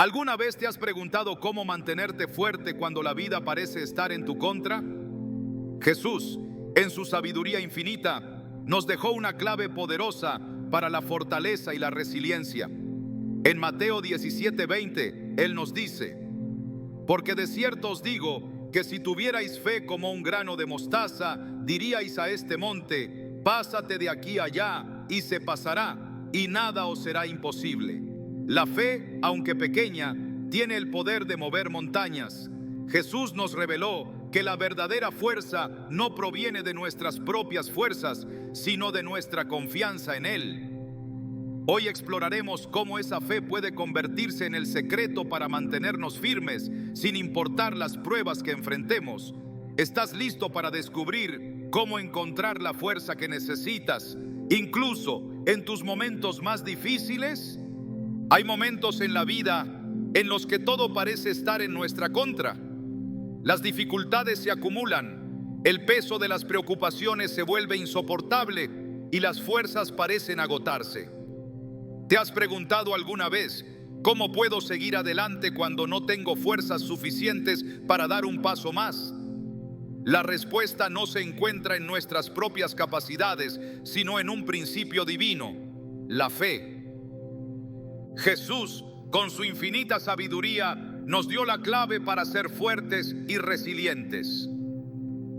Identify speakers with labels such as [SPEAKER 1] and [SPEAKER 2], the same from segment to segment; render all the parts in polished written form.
[SPEAKER 1] ¿Alguna vez te has preguntado cómo mantenerte fuerte cuando la vida parece estar en tu contra? Jesús, en su sabiduría infinita, nos dejó una clave poderosa para la fortaleza y la resiliencia. En Mateo 17:20, Él nos dice: porque de cierto os digo que si tuvierais fe como un grano de mostaza, diríais a este monte: pásate de aquí a allá, y se pasará, y nada os será imposible. La fe, aunque pequeña, tiene el poder de mover montañas. Jesús nos reveló que la verdadera fuerza no proviene de nuestras propias fuerzas, sino de nuestra confianza en Él. Hoy exploraremos cómo esa fe puede convertirse en el secreto para mantenernos firmes, sin importar las pruebas que enfrentemos. ¿Estás listo para descubrir cómo encontrar la fuerza que necesitas, incluso en tus momentos más difíciles? Hay momentos en la vida en los que todo parece estar en nuestra contra. Las dificultades se acumulan, el peso de las preocupaciones se vuelve insoportable y las fuerzas parecen agotarse. ¿Te has preguntado alguna vez cómo puedo seguir adelante cuando no tengo fuerzas suficientes para dar un paso más? La respuesta no se encuentra en nuestras propias capacidades, sino en un principio divino: la fe. Jesús, con su infinita sabiduría, nos dio la clave para ser fuertes y resilientes.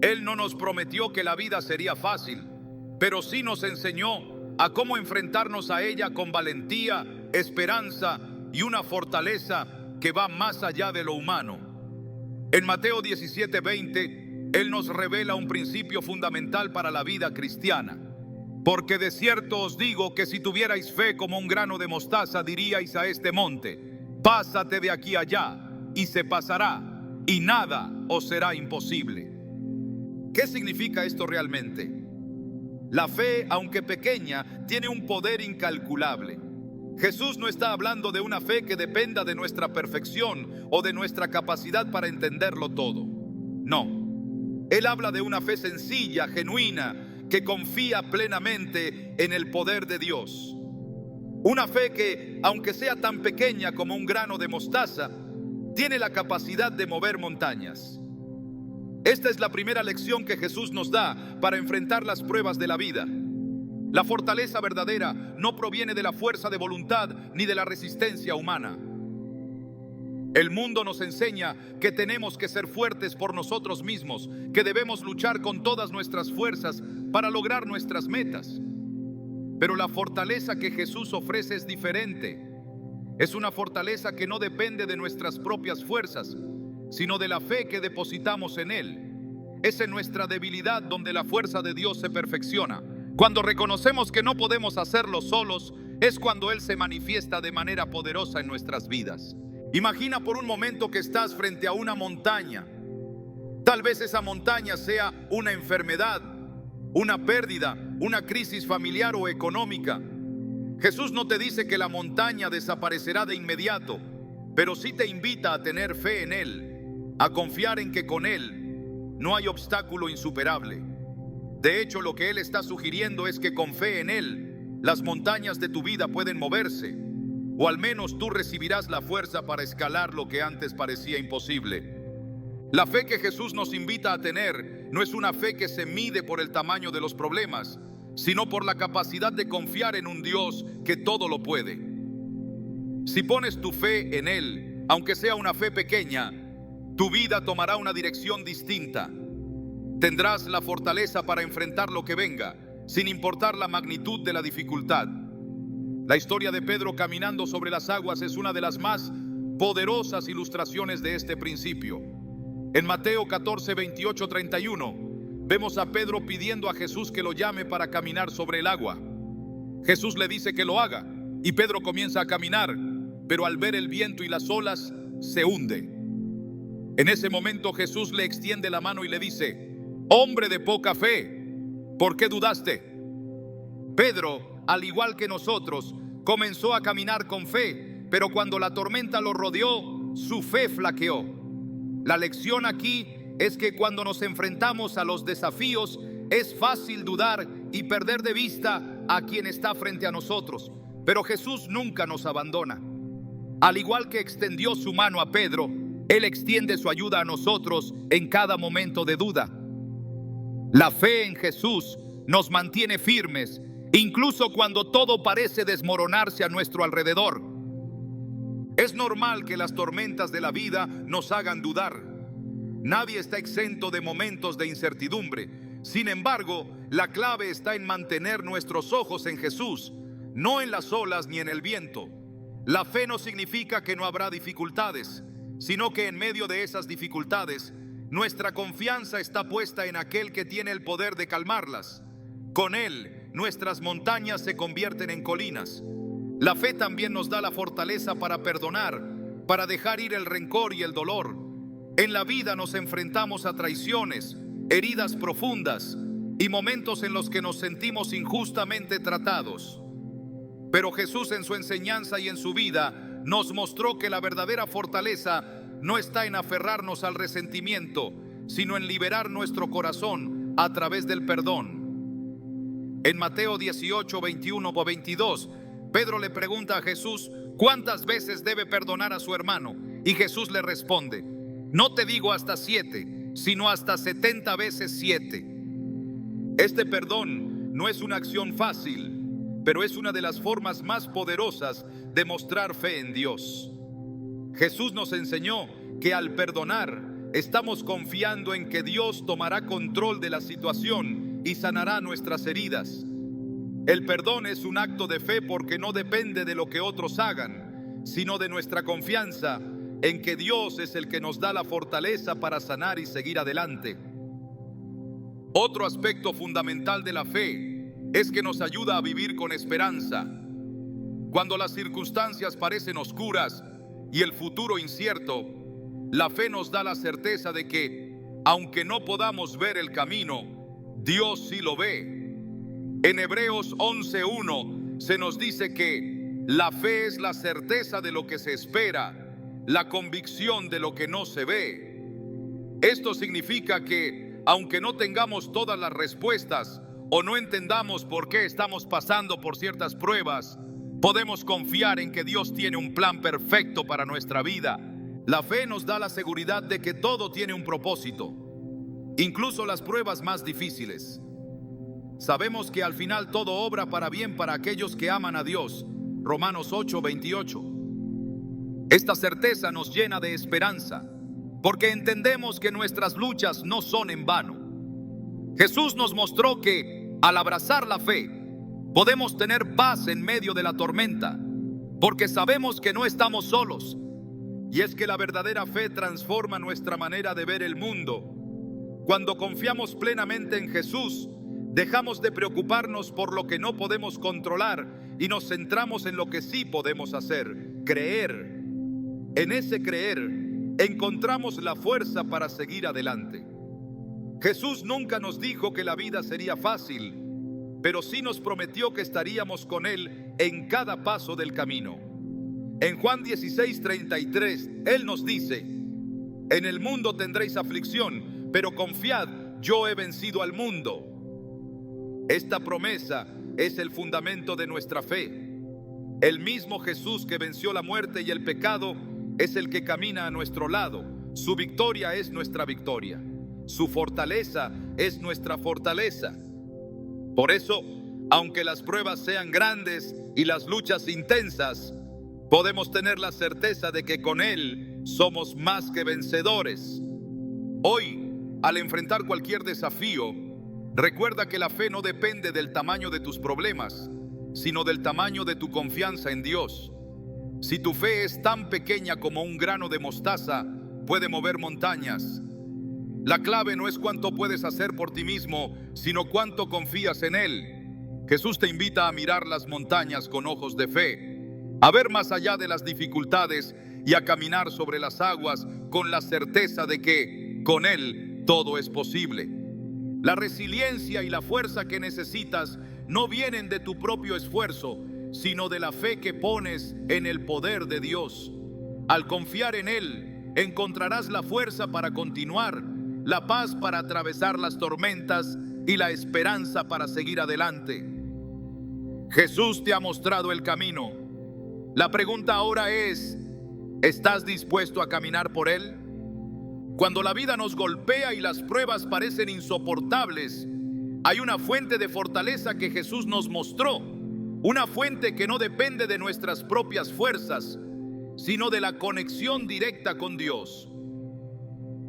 [SPEAKER 1] Él no nos prometió que la vida sería fácil, pero sí nos enseñó a cómo enfrentarnos a ella con valentía, esperanza y una fortaleza que va más allá de lo humano. En Mateo 17:20, Él nos revela un principio fundamental para la vida cristiana. Porque de cierto os digo que si tuvierais fe como un grano de mostaza, diríais a este monte: pásate de aquí a allá, y se pasará, y nada os será imposible. ¿Qué significa esto realmente? La fe, aunque pequeña, tiene un poder incalculable. Jesús no está hablando de una fe que dependa de nuestra perfección o de nuestra capacidad para entenderlo todo. No. Él habla de una fe sencilla, genuina, que confía plenamente en el poder de Dios. Una fe que, aunque sea tan pequeña como un grano de mostaza, tiene la capacidad de mover montañas. Esta es la primera lección que Jesús nos da para enfrentar las pruebas de la vida. La fortaleza verdadera no proviene de la fuerza de voluntad ni de la resistencia humana. El mundo nos enseña que tenemos que ser fuertes por nosotros mismos, que debemos luchar con todas nuestras fuerzas para lograr nuestras metas. Pero la fortaleza que Jesús ofrece es diferente. Es una fortaleza que no depende de nuestras propias fuerzas, sino de la fe que depositamos en Él. Es en nuestra debilidad donde la fuerza de Dios se perfecciona. Cuando reconocemos que no podemos hacerlo solos, es cuando Él se manifiesta de manera poderosa en nuestras vidas. Imagina por un momento que estás frente a una montaña. Tal vez esa montaña sea una enfermedad, una pérdida, una crisis familiar o económica. Jesús no te dice que la montaña desaparecerá de inmediato, pero sí te invita a tener fe en Él, a confiar en que con Él no hay obstáculo insuperable. De hecho, lo que Él está sugiriendo es que con fe en Él, las montañas de tu vida pueden moverse, o al menos tú recibirás la fuerza para escalar lo que antes parecía imposible. La fe que Jesús nos invita a tener no es una fe que se mide por el tamaño de los problemas, sino por la capacidad de confiar en un Dios que todo lo puede. Si pones tu fe en Él, aunque sea una fe pequeña, tu vida tomará una dirección distinta. Tendrás la fortaleza para enfrentar lo que venga, sin importar la magnitud de la dificultad. La historia de Pedro caminando sobre las aguas es una de las más poderosas ilustraciones de este principio. En Mateo 14, 28, 31, vemos a Pedro pidiendo a Jesús que lo llame para caminar sobre el agua. Jesús le dice que lo haga, y Pedro comienza a caminar, pero al ver el viento y las olas, se hunde. En ese momento Jesús le extiende la mano y le dice: hombre de poca fe, ¿por qué dudaste? Pedro, al igual que nosotros, comenzó a caminar con fe, pero cuando la tormenta lo rodeó, su fe flaqueó. La lección aquí es que cuando nos enfrentamos a los desafíos, es fácil dudar y perder de vista a quien está frente a nosotros, pero Jesús nunca nos abandona. Al igual que extendió su mano a Pedro, Él extiende su ayuda a nosotros en cada momento de duda. La fe en Jesús nos mantiene firmes, incluso cuando todo parece desmoronarse a nuestro alrededor. Es normal que las tormentas de la vida nos hagan dudar. Nadie está exento de momentos de incertidumbre. Sin embargo, la clave está en mantener nuestros ojos en Jesús, no en las olas ni en el viento. La fe no significa que no habrá dificultades, sino que en medio de esas dificultades, nuestra confianza está puesta en aquel que tiene el poder de calmarlas. Con Él, nuestras montañas se convierten en colinas. La fe también nos da la fortaleza para perdonar, para dejar ir el rencor y el dolor. En la vida nos enfrentamos a traiciones, heridas profundas y momentos en los que nos sentimos injustamente tratados. Pero Jesús, en su enseñanza y en su vida, nos mostró que la verdadera fortaleza no está en aferrarnos al resentimiento, sino en liberar nuestro corazón a través del perdón. En Mateo 18, 21 o 22, Pedro le pregunta a Jesús cuántas veces debe perdonar a su hermano, y Jesús le responde: no te digo hasta 7, sino hasta 70 veces 7. Este perdón no es una acción fácil, pero es una de las formas más poderosas de mostrar fe en Dios. Jesús nos enseñó que al perdonar estamos confiando en que Dios tomará control de la situación y sanará nuestras heridas. El perdón es un acto de fe porque no depende de lo que otros hagan, sino de nuestra confianza en que Dios es el que nos da la fortaleza para sanar y seguir adelante. Otro aspecto fundamental de la fe es que nos ayuda a vivir con esperanza. Cuando las circunstancias parecen oscuras y el futuro incierto, la fe nos da la certeza de que, aunque no podamos ver el camino, Dios sí lo ve. En Hebreos 11:1 se nos dice que la fe es la certeza de lo que se espera, la convicción de lo que no se ve. Esto significa que, aunque no tengamos todas las respuestas o no entendamos por qué estamos pasando por ciertas pruebas, podemos confiar en que Dios tiene un plan perfecto para nuestra vida. La fe nos da la seguridad de que todo tiene un propósito, incluso las pruebas más difíciles. Sabemos que al final todo obra para bien para aquellos que aman a Dios. Romanos 8:28. Esta certeza nos llena de esperanza, porque entendemos que nuestras luchas no son en vano. Jesús nos mostró que al abrazar la fe, podemos tener paz en medio de la tormenta, porque sabemos que no estamos solos. Y es que la verdadera fe transforma nuestra manera de ver el mundo. Cuando confiamos plenamente en Jesús, dejamos de preocuparnos por lo que no podemos controlar y nos centramos en lo que sí podemos hacer: creer. En ese creer encontramos la fuerza para seguir adelante. Jesús nunca nos dijo que la vida sería fácil, pero sí nos prometió que estaríamos con Él en cada paso del camino. En Juan 16:33, Él nos dice: en el mundo tendréis aflicción, pero confiad, yo he vencido al mundo. Esta promesa es el fundamento de nuestra fe. El mismo Jesús que venció la muerte y el pecado es el que camina a nuestro lado. Su victoria es nuestra victoria. Su fortaleza es nuestra fortaleza. Por eso, aunque las pruebas sean grandes y las luchas intensas, podemos tener la certeza de que con Él somos más que vencedores. Hoy, al enfrentar cualquier desafío, recuerda que la fe no depende del tamaño de tus problemas, sino del tamaño de tu confianza en Dios. Si tu fe es tan pequeña como un grano de mostaza, puede mover montañas. La clave no es cuánto puedes hacer por ti mismo, sino cuánto confías en Él. Jesús te invita a mirar las montañas con ojos de fe, a ver más allá de las dificultades y a caminar sobre las aguas con la certeza de que con Él todo es posible. La resiliencia y la fuerza que necesitas no vienen de tu propio esfuerzo, sino de la fe que pones en el poder de Dios. Al confiar en Él, encontrarás la fuerza para continuar, la paz para atravesar las tormentas y la esperanza para seguir adelante. Jesús te ha mostrado el camino. La pregunta ahora es: ¿Estás dispuesto a caminar por él? Cuando la vida nos golpea y las pruebas parecen insoportables, hay una fuente de fortaleza que Jesús nos mostró, una fuente que no depende de nuestras propias fuerzas, sino de la conexión directa con Dios.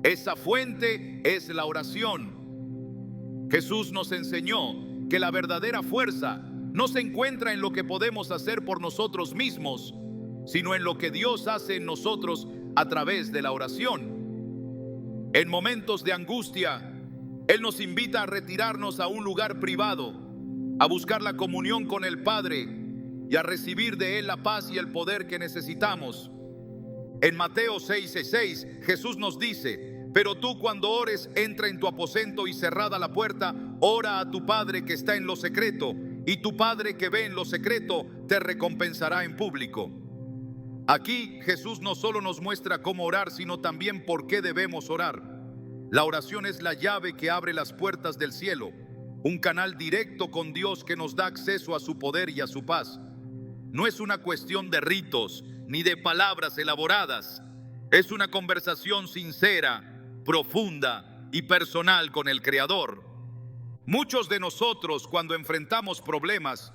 [SPEAKER 1] Esa fuente es la oración. Jesús nos enseñó que la verdadera fuerza no se encuentra en lo que podemos hacer por nosotros mismos, sino en lo que Dios hace en nosotros a través de la oración. En momentos de angustia, Él nos invita a retirarnos a un lugar privado, a buscar la comunión con el Padre y a recibir de Él la paz y el poder que necesitamos. En Mateo 6:6, Jesús nos dice: pero tú, cuando ores, entra en tu aposento y cerrada la puerta, ora a tu Padre que está en lo secreto, y tu Padre que ve en lo secreto te recompensará en público. Aquí Jesús no solo nos muestra cómo orar, sino también por qué debemos orar. La oración es la llave que abre las puertas del cielo, un canal directo con Dios que nos da acceso a su poder y a su paz. No es una cuestión de ritos ni de palabras elaboradas. Es una conversación sincera, profunda y personal con el Creador. Muchos de nosotros, cuando enfrentamos problemas,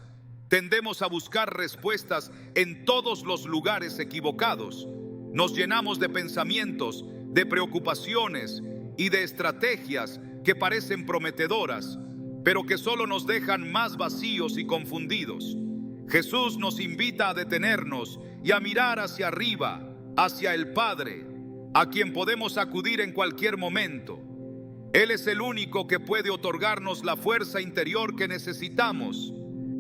[SPEAKER 1] tendemos a buscar respuestas en todos los lugares equivocados. Nos llenamos de pensamientos, de preocupaciones y de estrategias que parecen prometedoras, pero que solo nos dejan más vacíos y confundidos. Jesús nos invita a detenernos y a mirar hacia arriba, hacia el Padre, a quien podemos acudir en cualquier momento. Él es el único que puede otorgarnos la fuerza interior que necesitamos.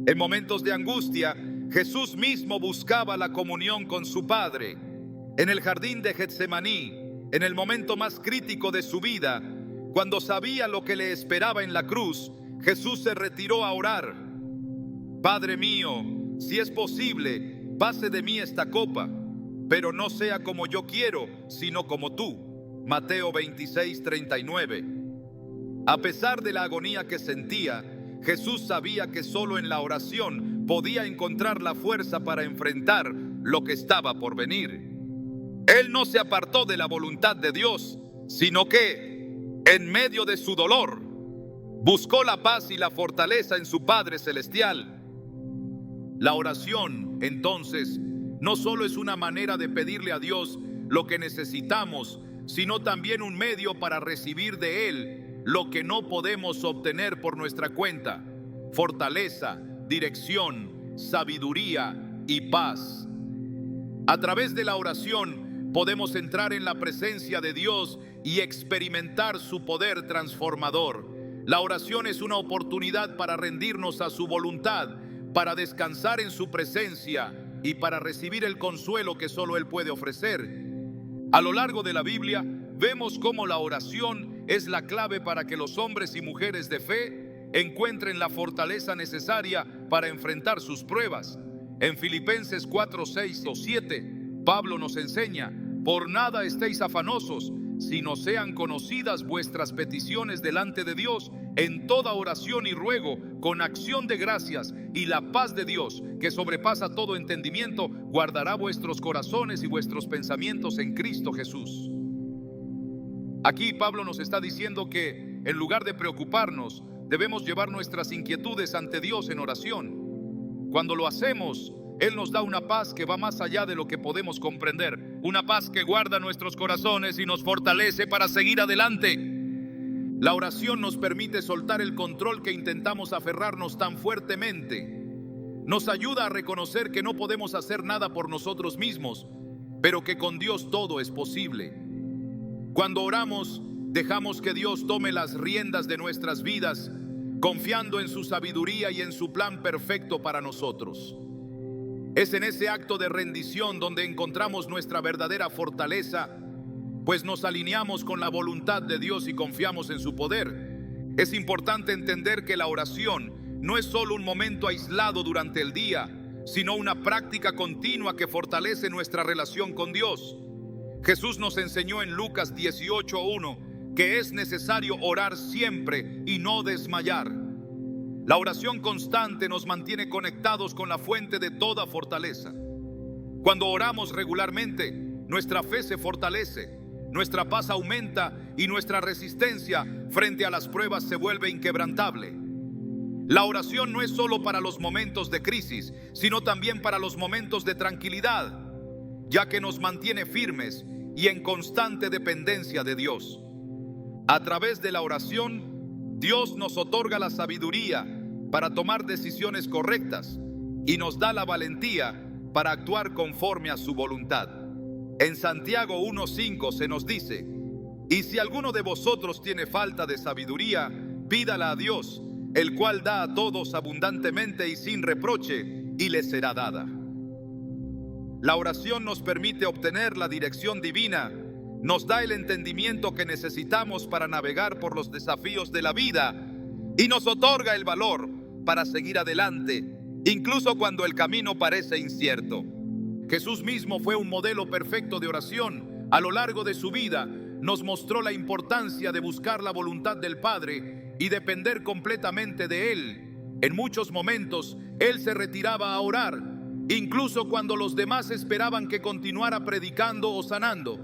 [SPEAKER 1] En momentos de angustia, Jesús mismo buscaba la comunión con su Padre. En el jardín de Getsemaní, en el momento más crítico de su vida, cuando sabía lo que le esperaba en la cruz, Jesús se retiró a orar. Padre mío, si es posible, pase de mí esta copa, pero no sea como yo quiero, sino como tú. Mateo 26:39. A pesar de la agonía que sentía, Jesús sabía que solo en la oración podía encontrar la fuerza para enfrentar lo que estaba por venir. Él no se apartó de la voluntad de Dios, sino que, en medio de su dolor, buscó la paz y la fortaleza en su Padre Celestial. La oración, entonces, no solo es una manera de pedirle a Dios lo que necesitamos, sino también un medio para recibir de Él lo que no podemos obtener por nuestra cuenta: fortaleza, dirección, sabiduría y paz. A través de la oración podemos entrar en la presencia de Dios y experimentar su poder transformador. La oración es una oportunidad para rendirnos a su voluntad, para descansar en su presencia y para recibir el consuelo que solo Él puede ofrecer. A lo largo de la Biblia vemos cómo la oración es la clave para que los hombres y mujeres de fe encuentren la fortaleza necesaria para enfrentar sus pruebas. En Filipenses 4:6-7, Pablo nos enseña: por nada estéis afanosos, sino sean conocidas vuestras peticiones delante de Dios en toda oración y ruego, con acción de gracias, y la paz de Dios, que sobrepasa todo entendimiento, guardará vuestros corazones y vuestros pensamientos en Cristo Jesús. Aquí Pablo nos está diciendo que, en lugar de preocuparnos, debemos llevar nuestras inquietudes ante Dios en oración. Cuando lo hacemos, Él nos da una paz que va más allá de lo que podemos comprender, una paz que guarda nuestros corazones y nos fortalece para seguir adelante. La oración nos permite soltar el control que intentamos aferrarnos tan fuertemente. Nos ayuda a reconocer que no podemos hacer nada por nosotros mismos, pero que con Dios todo es posible. Cuando oramos, dejamos que Dios tome las riendas de nuestras vidas, confiando en su sabiduría y en su plan perfecto para nosotros. Es en ese acto de rendición donde encontramos nuestra verdadera fortaleza, pues nos alineamos con la voluntad de Dios y confiamos en su poder. Es importante entender que la oración no es solo un momento aislado durante el día, sino una práctica continua que fortalece nuestra relación con Dios. Jesús nos enseñó en Lucas 18:1 que es necesario orar siempre y no desmayar. La oración constante nos mantiene conectados con la fuente de toda fortaleza. Cuando oramos regularmente, nuestra fe se fortalece, nuestra paz aumenta y nuestra resistencia frente a las pruebas se vuelve inquebrantable. La oración no es solo para los momentos de crisis, sino también para los momentos de tranquilidad, ya que nos mantiene firmes y en constante dependencia de Dios. A través de la oración, Dios nos otorga la sabiduría para tomar decisiones correctas y nos da la valentía para actuar conforme a su voluntad. En Santiago 1:5 se nos dice: y si alguno de vosotros tiene falta de sabiduría, pídala a Dios, el cual da a todos abundantemente y sin reproche, y le será dada. La oración nos permite obtener la dirección divina, nos da el entendimiento que necesitamos para navegar por los desafíos de la vida y nos otorga el valor para seguir adelante, incluso cuando el camino parece incierto. Jesús mismo fue un modelo perfecto de oración. A lo largo de su vida nos mostró la importancia de buscar la voluntad del Padre y depender completamente de Él. En muchos momentos, Él se retiraba a orar, incluso cuando los demás esperaban que continuara predicando o sanando.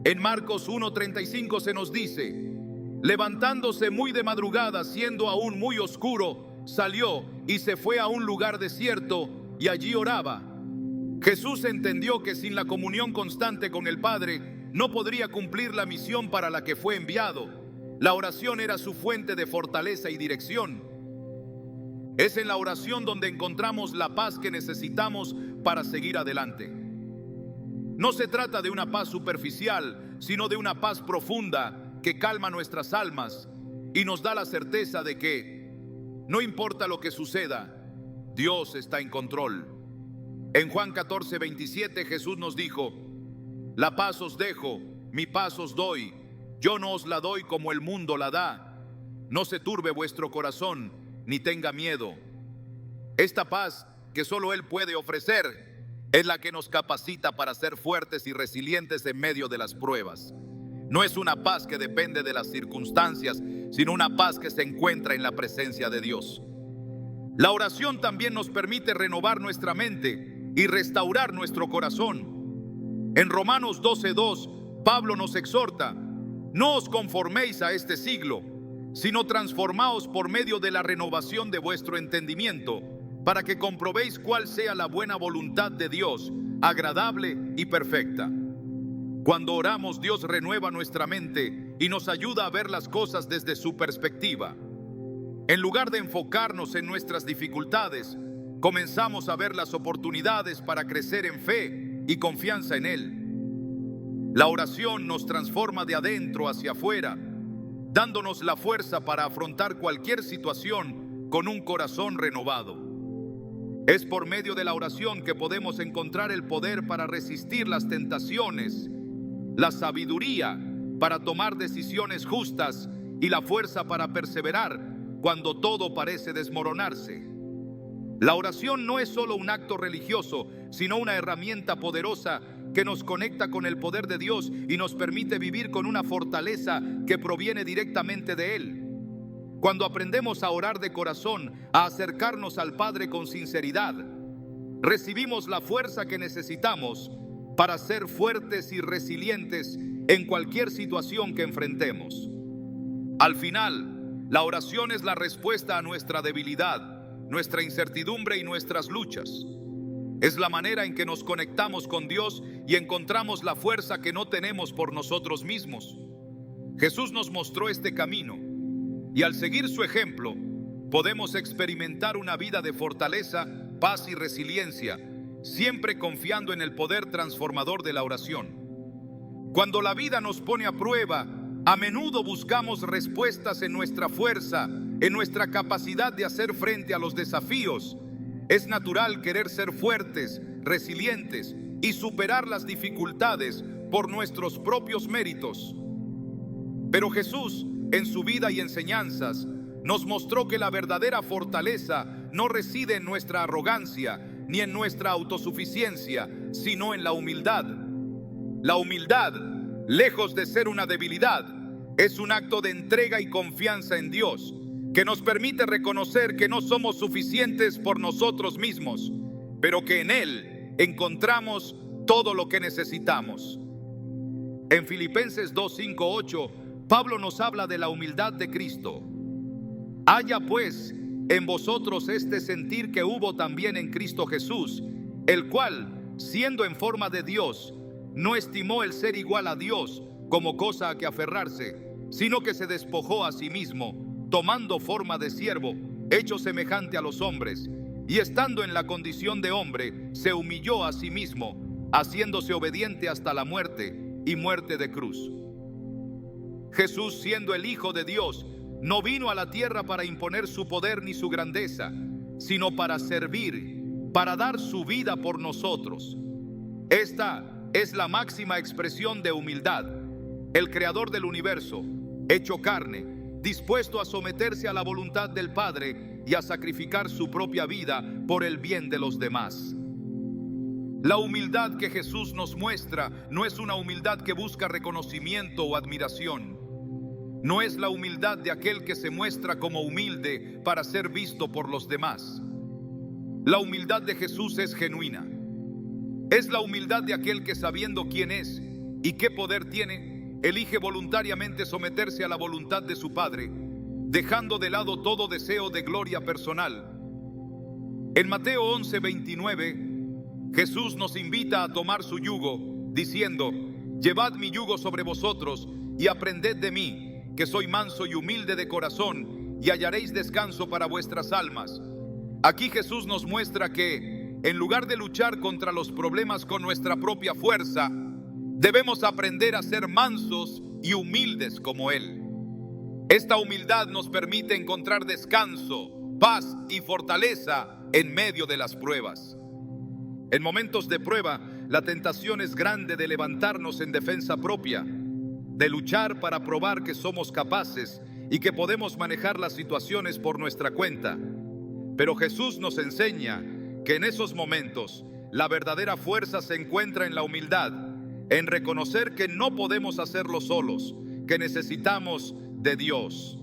[SPEAKER 1] En Marcos 1:35 se nos dice: levantándose muy de madrugada, siendo aún muy oscuro, salió y se fue a un lugar desierto y allí oraba. Jesús entendió que sin la comunión constante con el Padre no podría cumplir la misión para la que fue enviado. La oración era su fuente de fortaleza y dirección. Es en la oración donde encontramos la paz que necesitamos para seguir adelante. No se trata de una paz superficial, sino de una paz profunda que calma nuestras almas y nos da la certeza de que, no importa lo que suceda, Dios está en control. En Juan 14:27 Jesús nos dijo: la paz os dejo, mi paz os doy. Yo no os la doy como el mundo la da. No se turbe vuestro corazón, ni tenga miedo. Esta paz que solo Él puede ofrecer es la que nos capacita para ser fuertes y resilientes en medio de las pruebas. No es una paz que depende de las circunstancias, sino una paz que se encuentra en la presencia de Dios. La oración también nos permite renovar nuestra mente y restaurar nuestro corazón. En Romanos 12:2, Pablo nos exhorta: no os conforméis a este siglo, sino transformaos por medio de la renovación de vuestro entendimiento, para que comprobéis cuál sea la buena voluntad de Dios, agradable y perfecta. Cuando oramos, Dios renueva nuestra mente y nos ayuda a ver las cosas desde su perspectiva. En lugar de enfocarnos en nuestras dificultades, comenzamos a ver las oportunidades para crecer en fe y confianza en Él. La oración nos transforma de adentro hacia afuera, dándonos la fuerza para afrontar cualquier situación con un corazón renovado. Es por medio de la oración que podemos encontrar el poder para resistir las tentaciones, la sabiduría para tomar decisiones justas y la fuerza para perseverar cuando todo parece desmoronarse. La oración no es solo un acto religioso, sino una herramienta poderosa que nos conecta con el poder de Dios y nos permite vivir con una fortaleza que proviene directamente de Él. Cuando aprendemos a orar de corazón, a acercarnos al Padre con sinceridad, recibimos la fuerza que necesitamos para ser fuertes y resilientes en cualquier situación que enfrentemos. Al final, la oración es la respuesta a nuestra debilidad, nuestra incertidumbre y nuestras luchas. Es la manera en que nos conectamos con Dios y encontramos la fuerza que no tenemos por nosotros mismos. Jesús nos mostró este camino y al seguir su ejemplo podemos experimentar una vida de fortaleza, paz y resiliencia, siempre confiando en el poder transformador de la oración. Cuando la vida nos pone a prueba, a menudo buscamos respuestas en nuestra fuerza, en nuestra capacidad de hacer frente a los desafíos. Es natural querer ser fuertes, resilientes y superar las dificultades por nuestros propios méritos. Pero Jesús, en su vida y enseñanzas, nos mostró que la verdadera fortaleza no reside en nuestra arrogancia ni en nuestra autosuficiencia, sino en la humildad. La humildad, lejos de ser una debilidad, es un acto de entrega y confianza en Dios, que nos permite reconocer que no somos suficientes por nosotros mismos, pero que en Él encontramos todo lo que necesitamos. En Filipenses 2, 5, 8, Pablo nos habla de la humildad de Cristo. Haya pues en vosotros este sentir que hubo también en Cristo Jesús, el cual, siendo en forma de Dios, no estimó el ser igual a Dios como cosa a que aferrarse, sino que se despojó a sí mismo, tomando forma de siervo, hecho semejante a los hombres, y estando en la condición de hombre, se humilló a sí mismo, haciéndose obediente hasta la muerte y muerte de cruz. Jesús, siendo el Hijo de Dios, no vino a la tierra para imponer su poder ni su grandeza, sino para servir, para dar su vida por nosotros. Esta es la máxima expresión de humildad. El creador del universo, hecho carne, dispuesto a someterse a la voluntad del Padre y a sacrificar su propia vida por el bien de los demás. La humildad que Jesús nos muestra no es una humildad que busca reconocimiento o admiración. No es la humildad de aquel que se muestra como humilde para ser visto por los demás. La humildad de Jesús es genuina. Es la humildad de aquel que, sabiendo quién es y qué poder tiene, elige voluntariamente someterse a la voluntad de su Padre, dejando de lado todo deseo de gloria personal. En Mateo 11, 29, Jesús nos invita a tomar su yugo, diciendo: llevad mi yugo sobre vosotros y aprended de mí, que soy manso y humilde de corazón, y hallaréis descanso para vuestras almas. Aquí Jesús nos muestra que, en lugar de luchar contra los problemas con nuestra propia fuerza, debemos aprender a ser mansos y humildes como Él. Esta humildad nos permite encontrar descanso, paz y fortaleza en medio de las pruebas. En momentos de prueba, la tentación es grande de levantarnos en defensa propia, de luchar para probar que somos capaces y que podemos manejar las situaciones por nuestra cuenta. Pero Jesús nos enseña que en esos momentos la verdadera fuerza se encuentra en la humildad, en reconocer que no podemos hacerlo solos, que necesitamos de Dios.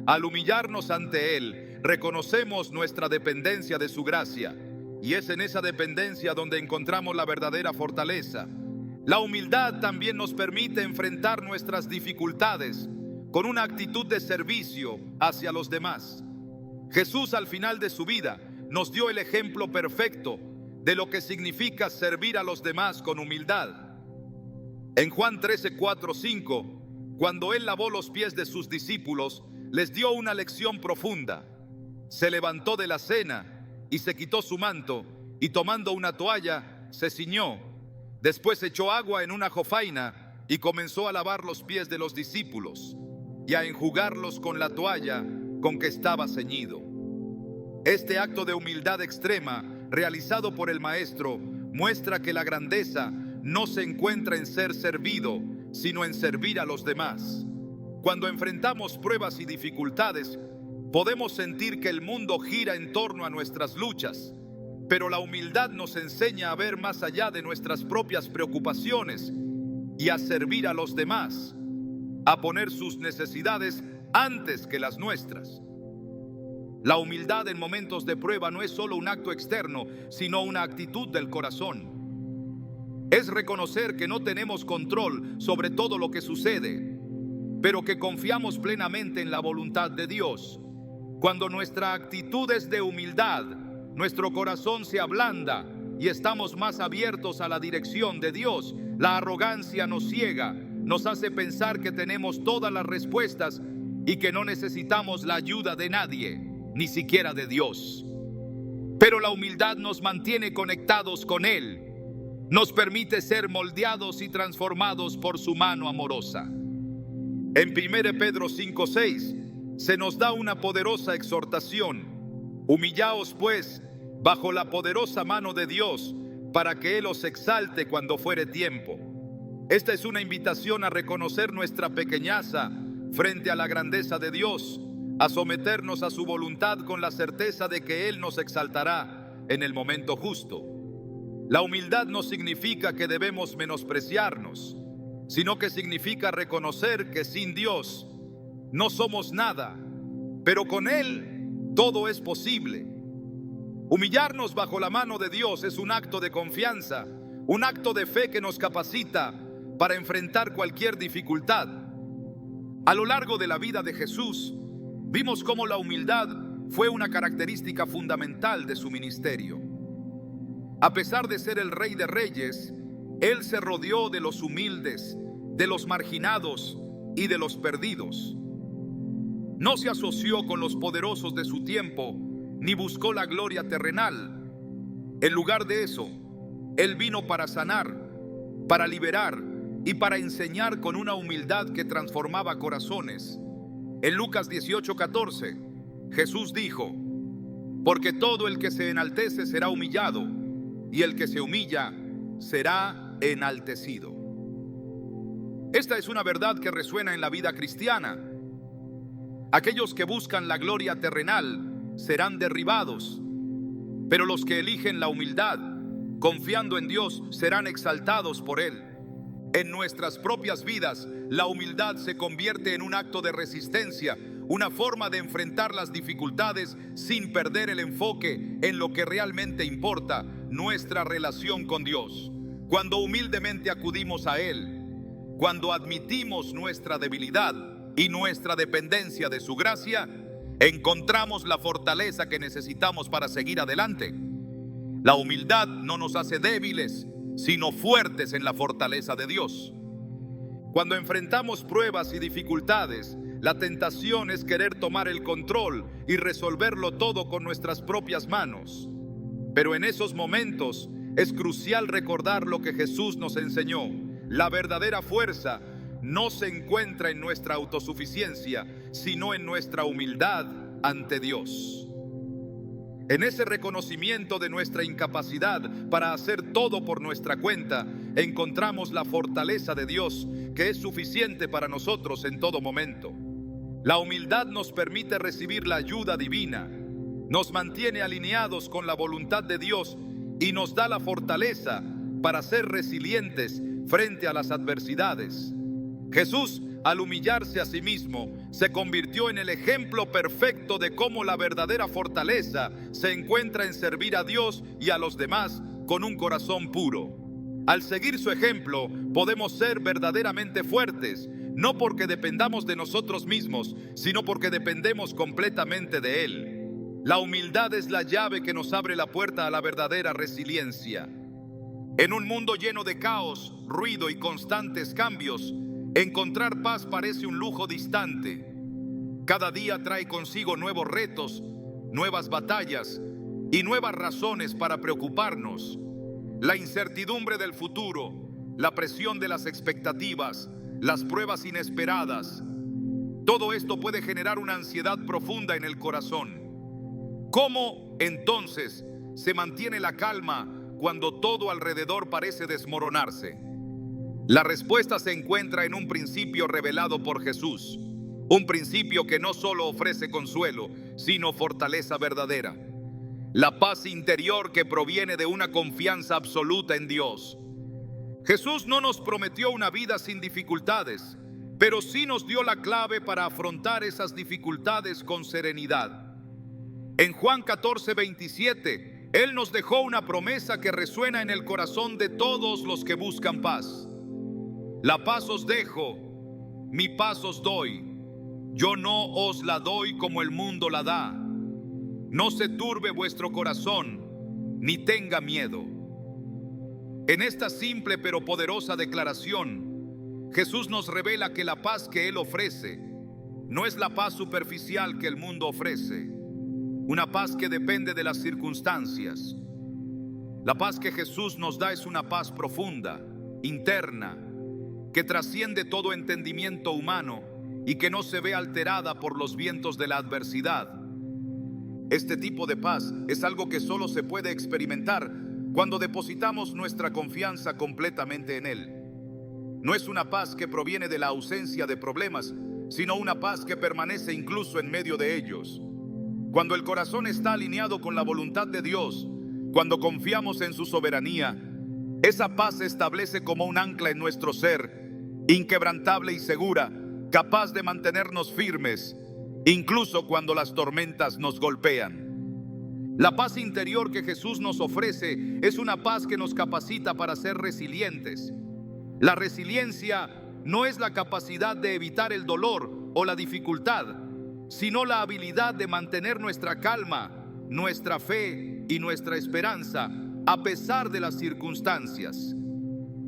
[SPEAKER 1] Al humillarnos ante Él, reconocemos nuestra dependencia de su gracia, y es en esa dependencia donde encontramos la verdadera fortaleza. La humildad también nos permite enfrentar nuestras dificultades con una actitud de servicio hacia los demás. Jesús, al final de su vida, nos dio el ejemplo perfecto de lo que significa servir a los demás con humildad. En Juan 13, 4, 5, cuando Él lavó los pies de sus discípulos, les dio una lección profunda. Se levantó de la cena y se quitó su manto, y tomando una toalla, se ciñó. Después echó agua en una jofaina y comenzó a lavar los pies de los discípulos y a enjugarlos con la toalla con que estaba ceñido. Este acto de humildad extrema, realizado por el Maestro, muestra que la grandeza no se encuentra en ser servido, sino en servir a los demás. Cuando enfrentamos pruebas y dificultades, podemos sentir que el mundo gira en torno a nuestras luchas, pero la humildad nos enseña a ver más allá de nuestras propias preocupaciones y a servir a los demás, a poner sus necesidades antes que las nuestras. La humildad en momentos de prueba no es solo un acto externo, sino una actitud del corazón. Es reconocer que no tenemos control sobre todo lo que sucede, pero que confiamos plenamente en la voluntad de Dios. Cuando nuestra actitud es de humildad, nuestro corazón se ablanda y estamos más abiertos a la dirección de Dios. La arrogancia nos ciega, nos hace pensar que tenemos todas las respuestas y que no necesitamos la ayuda de nadie, ni siquiera de Dios. Pero la humildad nos mantiene conectados con Él, nos permite ser moldeados y transformados por su mano amorosa. En 1 Pedro 5:6 se nos da una poderosa exhortación: humillaos pues bajo la poderosa mano de Dios, para que Él os exalte cuando fuere tiempo. Esta es una invitación a reconocer nuestra pequeñaza frente a la grandeza de Dios, a someternos a su voluntad con la certeza de que Él nos exaltará en el momento justo. La humildad no significa que debemos menospreciarnos, sino que significa reconocer que sin Dios no somos nada, pero con Él todo es posible. Humillarnos bajo la mano de Dios es un acto de confianza, un acto de fe que nos capacita para enfrentar cualquier dificultad. A lo largo de la vida de Jesús, vimos cómo la humildad fue una característica fundamental de su ministerio. A pesar de ser el Rey de Reyes, Él se rodeó de los humildes, de los marginados y de los perdidos. No se asoció con los poderosos de su tiempo, ni buscó la gloria terrenal. En lugar de eso, Él vino para sanar, para liberar y para enseñar con una humildad que transformaba corazones. En Lucas 18:14, Jesús dijo: porque todo el que se enaltece será humillado, y el que se humilla será enaltecido. Esta es una verdad que resuena en la vida cristiana. Aquellos que buscan la gloria terrenal serán derribados, pero los que eligen la humildad, confiando en Dios, serán exaltados por Él. En nuestras propias vidas, la humildad se convierte en un acto de resistencia, una forma de enfrentar las dificultades sin perder el enfoque en lo que realmente importa, nuestra relación con Dios. Cuando humildemente acudimos a Él, cuando admitimos nuestra debilidad y nuestra dependencia de su gracia, encontramos la fortaleza que necesitamos para seguir adelante. La humildad no nos hace débiles, sino fuertes en la fortaleza de Dios. Cuando enfrentamos pruebas y dificultades, la tentación es querer tomar el control y resolverlo todo con nuestras propias manos. Pero en esos momentos es crucial recordar lo que Jesús nos enseñó. La verdadera fuerza no se encuentra en nuestra autosuficiencia, sino en nuestra humildad ante Dios. En ese reconocimiento de nuestra incapacidad para hacer todo por nuestra cuenta, encontramos la fortaleza de Dios, que es suficiente para nosotros en todo momento. La humildad nos permite recibir la ayuda divina, nos mantiene alineados con la voluntad de Dios y nos da la fortaleza para ser resilientes frente a las adversidades. Jesús, al humillarse a sí mismo, se convirtió en el ejemplo perfecto de cómo la verdadera fortaleza se encuentra en servir a Dios y a los demás con un corazón puro. Al seguir su ejemplo, podemos ser verdaderamente fuertes, no porque dependamos de nosotros mismos, sino porque dependemos completamente de Él. La humildad es la llave que nos abre la puerta a la verdadera resiliencia. En un mundo lleno de caos, ruido y constantes cambios, encontrar paz parece un lujo distante. Cada día trae consigo nuevos retos, nuevas batallas y nuevas razones para preocuparnos. La incertidumbre del futuro, la presión de las expectativas, las pruebas inesperadas, todo esto puede generar una ansiedad profunda en el corazón. ¿Cómo entonces se mantiene la calma cuando todo alrededor parece desmoronarse? La respuesta se encuentra en un principio revelado por Jesús, un principio que no solo ofrece consuelo, sino fortaleza verdadera. La paz interior que proviene de una confianza absoluta en Dios. Jesús no nos prometió una vida sin dificultades, pero sí nos dio la clave para afrontar esas dificultades con serenidad. En Juan 14:27, Él nos dejó una promesa que resuena en el corazón de todos los que buscan paz. La paz os dejo, mi paz os doy. Yo no os la doy como el mundo la da. No se turbe vuestro corazón, ni tenga miedo. En esta simple pero poderosa declaración, Jesús nos revela que la paz que Él ofrece no es la paz superficial que el mundo ofrece, una paz que depende de las circunstancias. La paz que Jesús nos da es una paz profunda, interna, que trasciende todo entendimiento humano y que no se ve alterada por los vientos de la adversidad. Este tipo de paz es algo que solo se puede experimentar cuando depositamos nuestra confianza completamente en Él. No es una paz que proviene de la ausencia de problemas, sino una paz que permanece incluso en medio de ellos. Cuando el corazón está alineado con la voluntad de Dios, cuando confiamos en su soberanía, esa paz se establece como un ancla en nuestro ser, inquebrantable y segura, capaz de mantenernos firmes, incluso cuando las tormentas nos golpean. La paz interior que Jesús nos ofrece es una paz que nos capacita para ser resilientes. La resiliencia no es la capacidad de evitar el dolor o la dificultad, sino la habilidad de mantener nuestra calma, nuestra fe y nuestra esperanza a pesar de las circunstancias.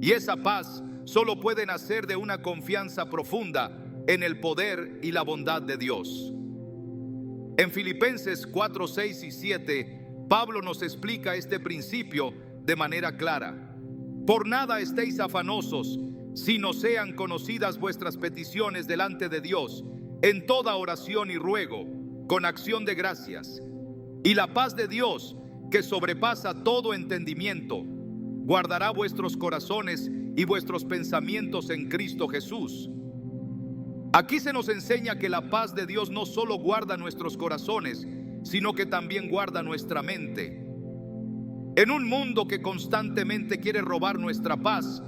[SPEAKER 1] Y esa paz solo puede nacer de una confianza profunda en el poder y la bondad de Dios. En Filipenses 4, 6 y 7, Pablo nos explica este principio de manera clara. Por nada estéis afanosos, sino sean conocidas vuestras peticiones delante de Dios, en toda oración y ruego, con acción de gracias. Y la paz de Dios, que sobrepasa todo entendimiento, guardará vuestros corazones y vuestros pensamientos en Cristo Jesús. Aquí se nos enseña que la paz de Dios no solo guarda nuestros corazones, sino que también guarda nuestra mente. En un mundo que constantemente quiere robar nuestra paz,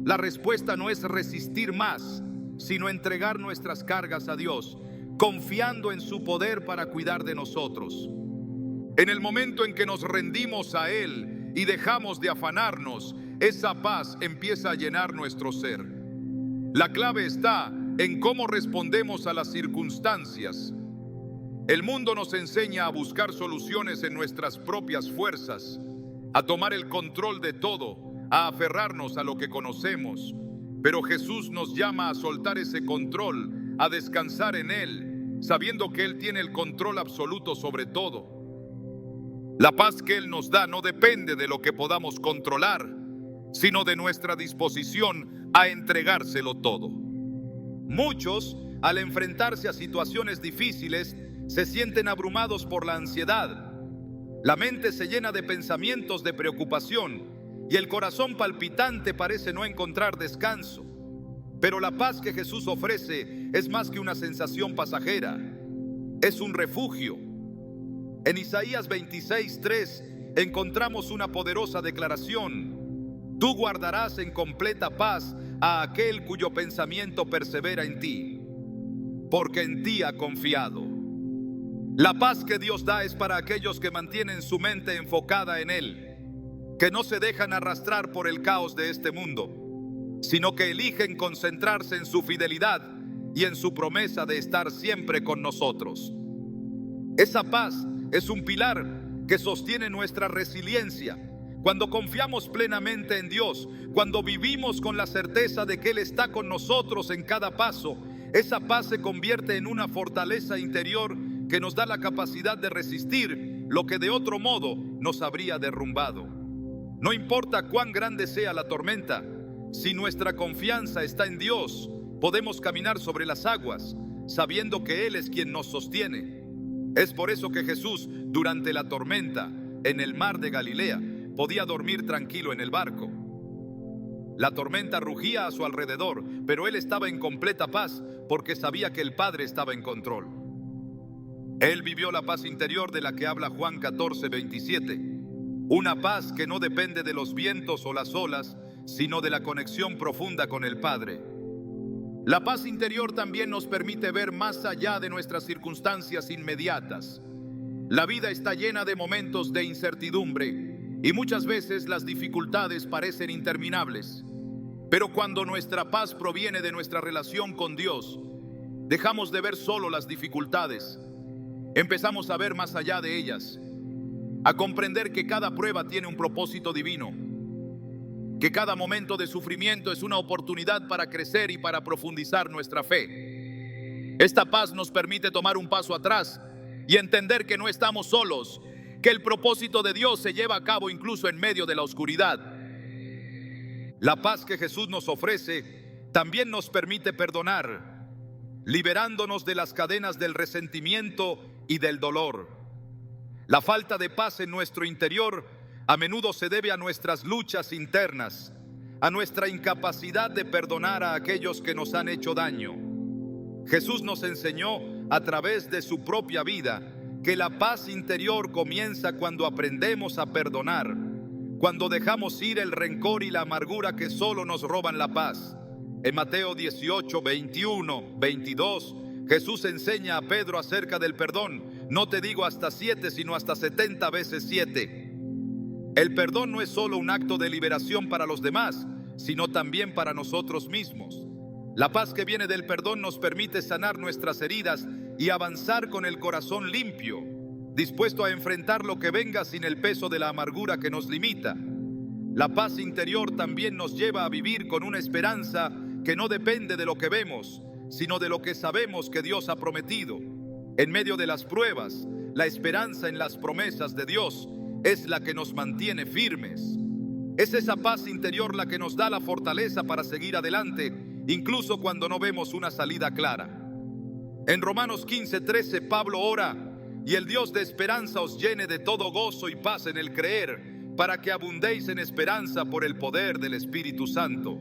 [SPEAKER 1] la respuesta no es resistir más, sino entregar nuestras cargas a Dios, confiando en su poder para cuidar de nosotros. En el momento en que nos rendimos a Él y dejamos de afanarnos, esa paz empieza a llenar nuestro ser. La clave está en cómo respondemos a las circunstancias. El mundo nos enseña a buscar soluciones en nuestras propias fuerzas, a tomar el control de todo, a aferrarnos a lo que conocemos. Pero Jesús nos llama a soltar ese control, a descansar en Él, sabiendo que Él tiene el control absoluto sobre todo. La paz que Él nos da no depende de lo que podamos controlar, sino de nuestra disposición a entregárselo todo. Muchos, al enfrentarse a situaciones difíciles, se sienten abrumados por la ansiedad. La mente se llena de pensamientos de preocupación y el corazón palpitante parece no encontrar descanso. Pero la paz que Jesús ofrece es más que una sensación pasajera, es un refugio. En Isaías 26:3 encontramos una poderosa declaración: tú guardarás en completa paz a aquel cuyo pensamiento persevera en ti, porque en ti ha confiado. La paz que Dios da es para aquellos que mantienen su mente enfocada en Él, que no se dejan arrastrar por el caos de este mundo, sino que eligen concentrarse en su fidelidad y en su promesa de estar siempre con nosotros. Esa paz es un pilar que sostiene nuestra resiliencia. Cuando confiamos plenamente en Dios, cuando vivimos con la certeza de que Él está con nosotros en cada paso, esa paz se convierte en una fortaleza interior que nos da la capacidad de resistir lo que de otro modo nos habría derrumbado. No importa cuán grande sea la tormenta, si nuestra confianza está en Dios, podemos caminar sobre las aguas, sabiendo que Él es quien nos sostiene. Es por eso que Jesús, durante la tormenta, en el mar de Galilea, podía dormir tranquilo en el barco. La tormenta rugía a su alrededor, pero Él estaba en completa paz porque sabía que el Padre estaba en control. Él vivió la paz interior de la que habla Juan 14:27. Una paz que no depende de los vientos o las olas, sino de la conexión profunda con el Padre. La paz interior también nos permite ver más allá de nuestras circunstancias inmediatas. La vida está llena de momentos de incertidumbre y muchas veces las dificultades parecen interminables. Pero cuando nuestra paz proviene de nuestra relación con Dios, dejamos de ver solo las dificultades. Empezamos a ver más allá de ellas, a comprender que cada prueba tiene un propósito divino, que cada momento de sufrimiento es una oportunidad para crecer y para profundizar nuestra fe. Esta paz nos permite tomar un paso atrás y entender que no estamos solos, que el propósito de Dios se lleva a cabo incluso en medio de la oscuridad. La paz que Jesús nos ofrece también nos permite perdonar, liberándonos de las cadenas del resentimiento y del dolor. La falta de paz en nuestro interior a menudo se debe a nuestras luchas internas, a nuestra incapacidad de perdonar a aquellos que nos han hecho daño. Jesús nos enseñó a través de su propia vida que la paz interior comienza cuando aprendemos a perdonar, cuando dejamos ir el rencor y la amargura que solo nos roban la paz. En Mateo 18, 21, 22, Jesús enseña a Pedro acerca del perdón. No te digo hasta 7, sino hasta 70 veces 7. El perdón no es solo un acto de liberación para los demás, sino también para nosotros mismos. La paz que viene del perdón nos permite sanar nuestras heridas y avanzar con el corazón limpio, dispuesto a enfrentar lo que venga sin el peso de la amargura que nos limita. La paz interior también nos lleva a vivir con una esperanza que no depende de lo que vemos, sino de lo que sabemos que Dios ha prometido. En medio de las pruebas, la esperanza en las promesas de Dios es la que nos mantiene firmes. Es esa paz interior la que nos da la fortaleza para seguir adelante, incluso cuando no vemos una salida clara. En Romanos 15:13, Pablo ora: y el Dios de esperanza os llene de todo gozo y paz en el creer, para que abundéis en esperanza por el poder del Espíritu Santo.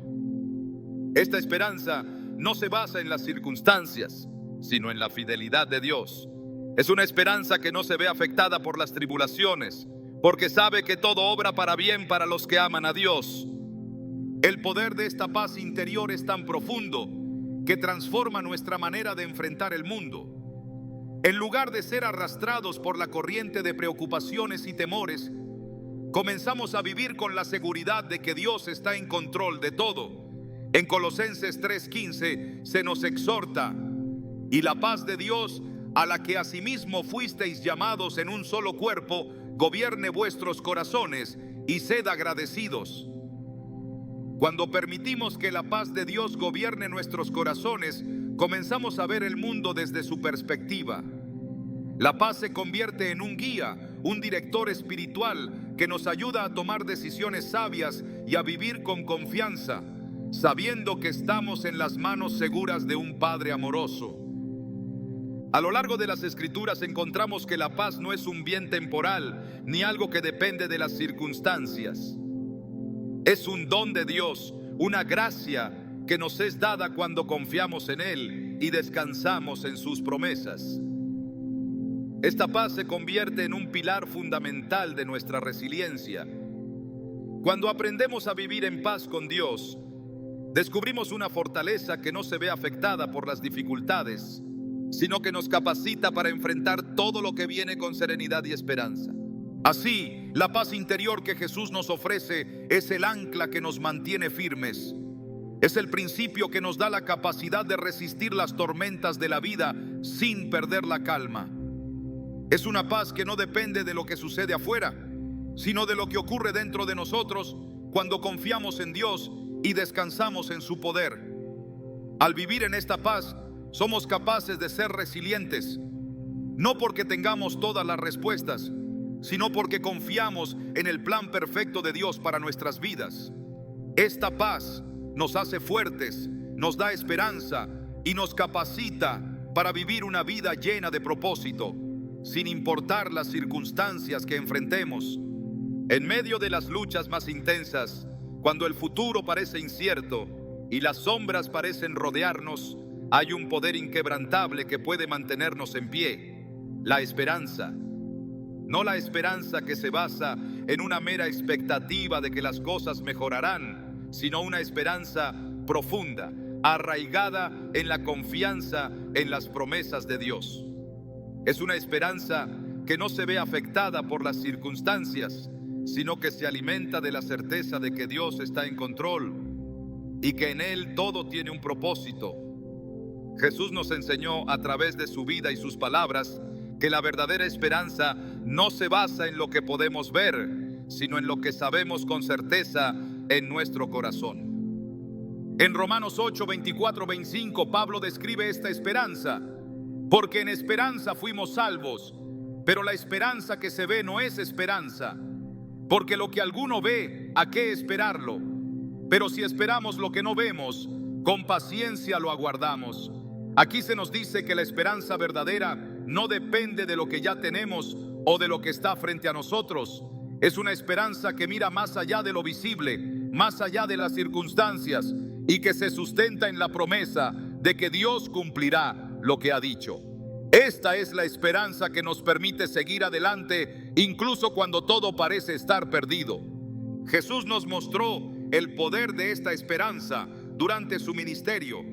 [SPEAKER 1] Esta esperanza no se basa en las circunstancias, sino en la fidelidad de Dios. Es una esperanza que no se ve afectada por las tribulaciones, porque sabe que todo obra para bien para los que aman a Dios. El poder de esta paz interior es tan profundo que transforma nuestra manera de enfrentar el mundo. En lugar de ser arrastrados por la corriente de preocupaciones y temores, comenzamos a vivir con la seguridad de que Dios está en control de todo. En Colosenses 3:15 se nos exhorta: y la paz de Dios, a la que asimismo fuisteis llamados en un solo cuerpo, gobierne vuestros corazones y sed agradecidos. Cuando permitimos que la paz de Dios gobierne nuestros corazones, comenzamos a ver el mundo desde su perspectiva. La paz se convierte en un guía, un director espiritual que nos ayuda a tomar decisiones sabias y a vivir con confianza, sabiendo que estamos en las manos seguras de un Padre amoroso. A lo largo de las Escrituras encontramos que la paz no es un bien temporal, ni algo que depende de las circunstancias. Es un don de Dios, una gracia que nos es dada cuando confiamos en Él y descansamos en sus promesas. Esta paz se convierte en un pilar fundamental de nuestra resiliencia. Cuando aprendemos a vivir en paz con Dios, descubrimos una fortaleza que no se ve afectada por las dificultades, sino que nos capacita para enfrentar todo lo que viene con serenidad y esperanza. Así, la paz interior que Jesús nos ofrece es el ancla que nos mantiene firmes. Es el principio que nos da la capacidad de resistir las tormentas de la vida sin perder la calma. Es una paz que no depende de lo que sucede afuera, sino de lo que ocurre dentro de nosotros cuando confiamos en Dios y descansamos en su poder. Al vivir en esta paz, somos capaces de ser resilientes, no porque tengamos todas las respuestas, sino porque confiamos en el plan perfecto de Dios para nuestras vidas. Esta paz nos hace fuertes, nos da esperanza y nos capacita para vivir una vida llena de propósito, sin importar las circunstancias que enfrentemos. En medio de las luchas más intensas, cuando el futuro parece incierto y las sombras parecen rodearnos, hay un poder inquebrantable que puede mantenernos en pie: la esperanza. No la esperanza que se basa en una mera expectativa de que las cosas mejorarán, sino una esperanza profunda, arraigada en la confianza en las promesas de Dios. Es una esperanza que no se ve afectada por las circunstancias, sino que se alimenta de la certeza de que Dios está en control y que en Él todo tiene un propósito. Jesús nos enseñó a través de su vida y sus palabras que la verdadera esperanza no se basa en lo que podemos ver, sino en lo que sabemos con certeza en nuestro corazón. En Romanos 8, 24, 25, Pablo describe esta esperanza: porque en esperanza fuimos salvos, pero la esperanza que se ve no es esperanza, porque lo que alguno ve, ¿a qué esperarlo? Pero si esperamos lo que no vemos, con paciencia lo aguardamos. Aquí se nos dice que la esperanza verdadera no depende de lo que ya tenemos o de lo que está frente a nosotros. Es una esperanza que mira más allá de lo visible, más allá de las circunstancias, y que se sustenta en la promesa de que Dios cumplirá lo que ha dicho. Esta es la esperanza que nos permite seguir adelante incluso cuando todo parece estar perdido. Jesús nos mostró el poder de esta esperanza durante su ministerio.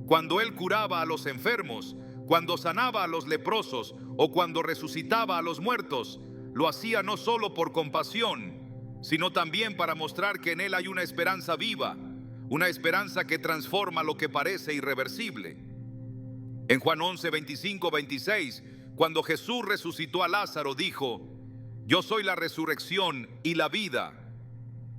[SPEAKER 1] Cuando Él curaba a los enfermos, cuando sanaba a los leprosos o cuando resucitaba a los muertos, lo hacía no solo por compasión, sino también para mostrar que en Él hay una esperanza viva, una esperanza que transforma lo que parece irreversible. En Juan 11, 25, 26, cuando Jesús resucitó a Lázaro, dijo: yo soy la resurrección y la vida.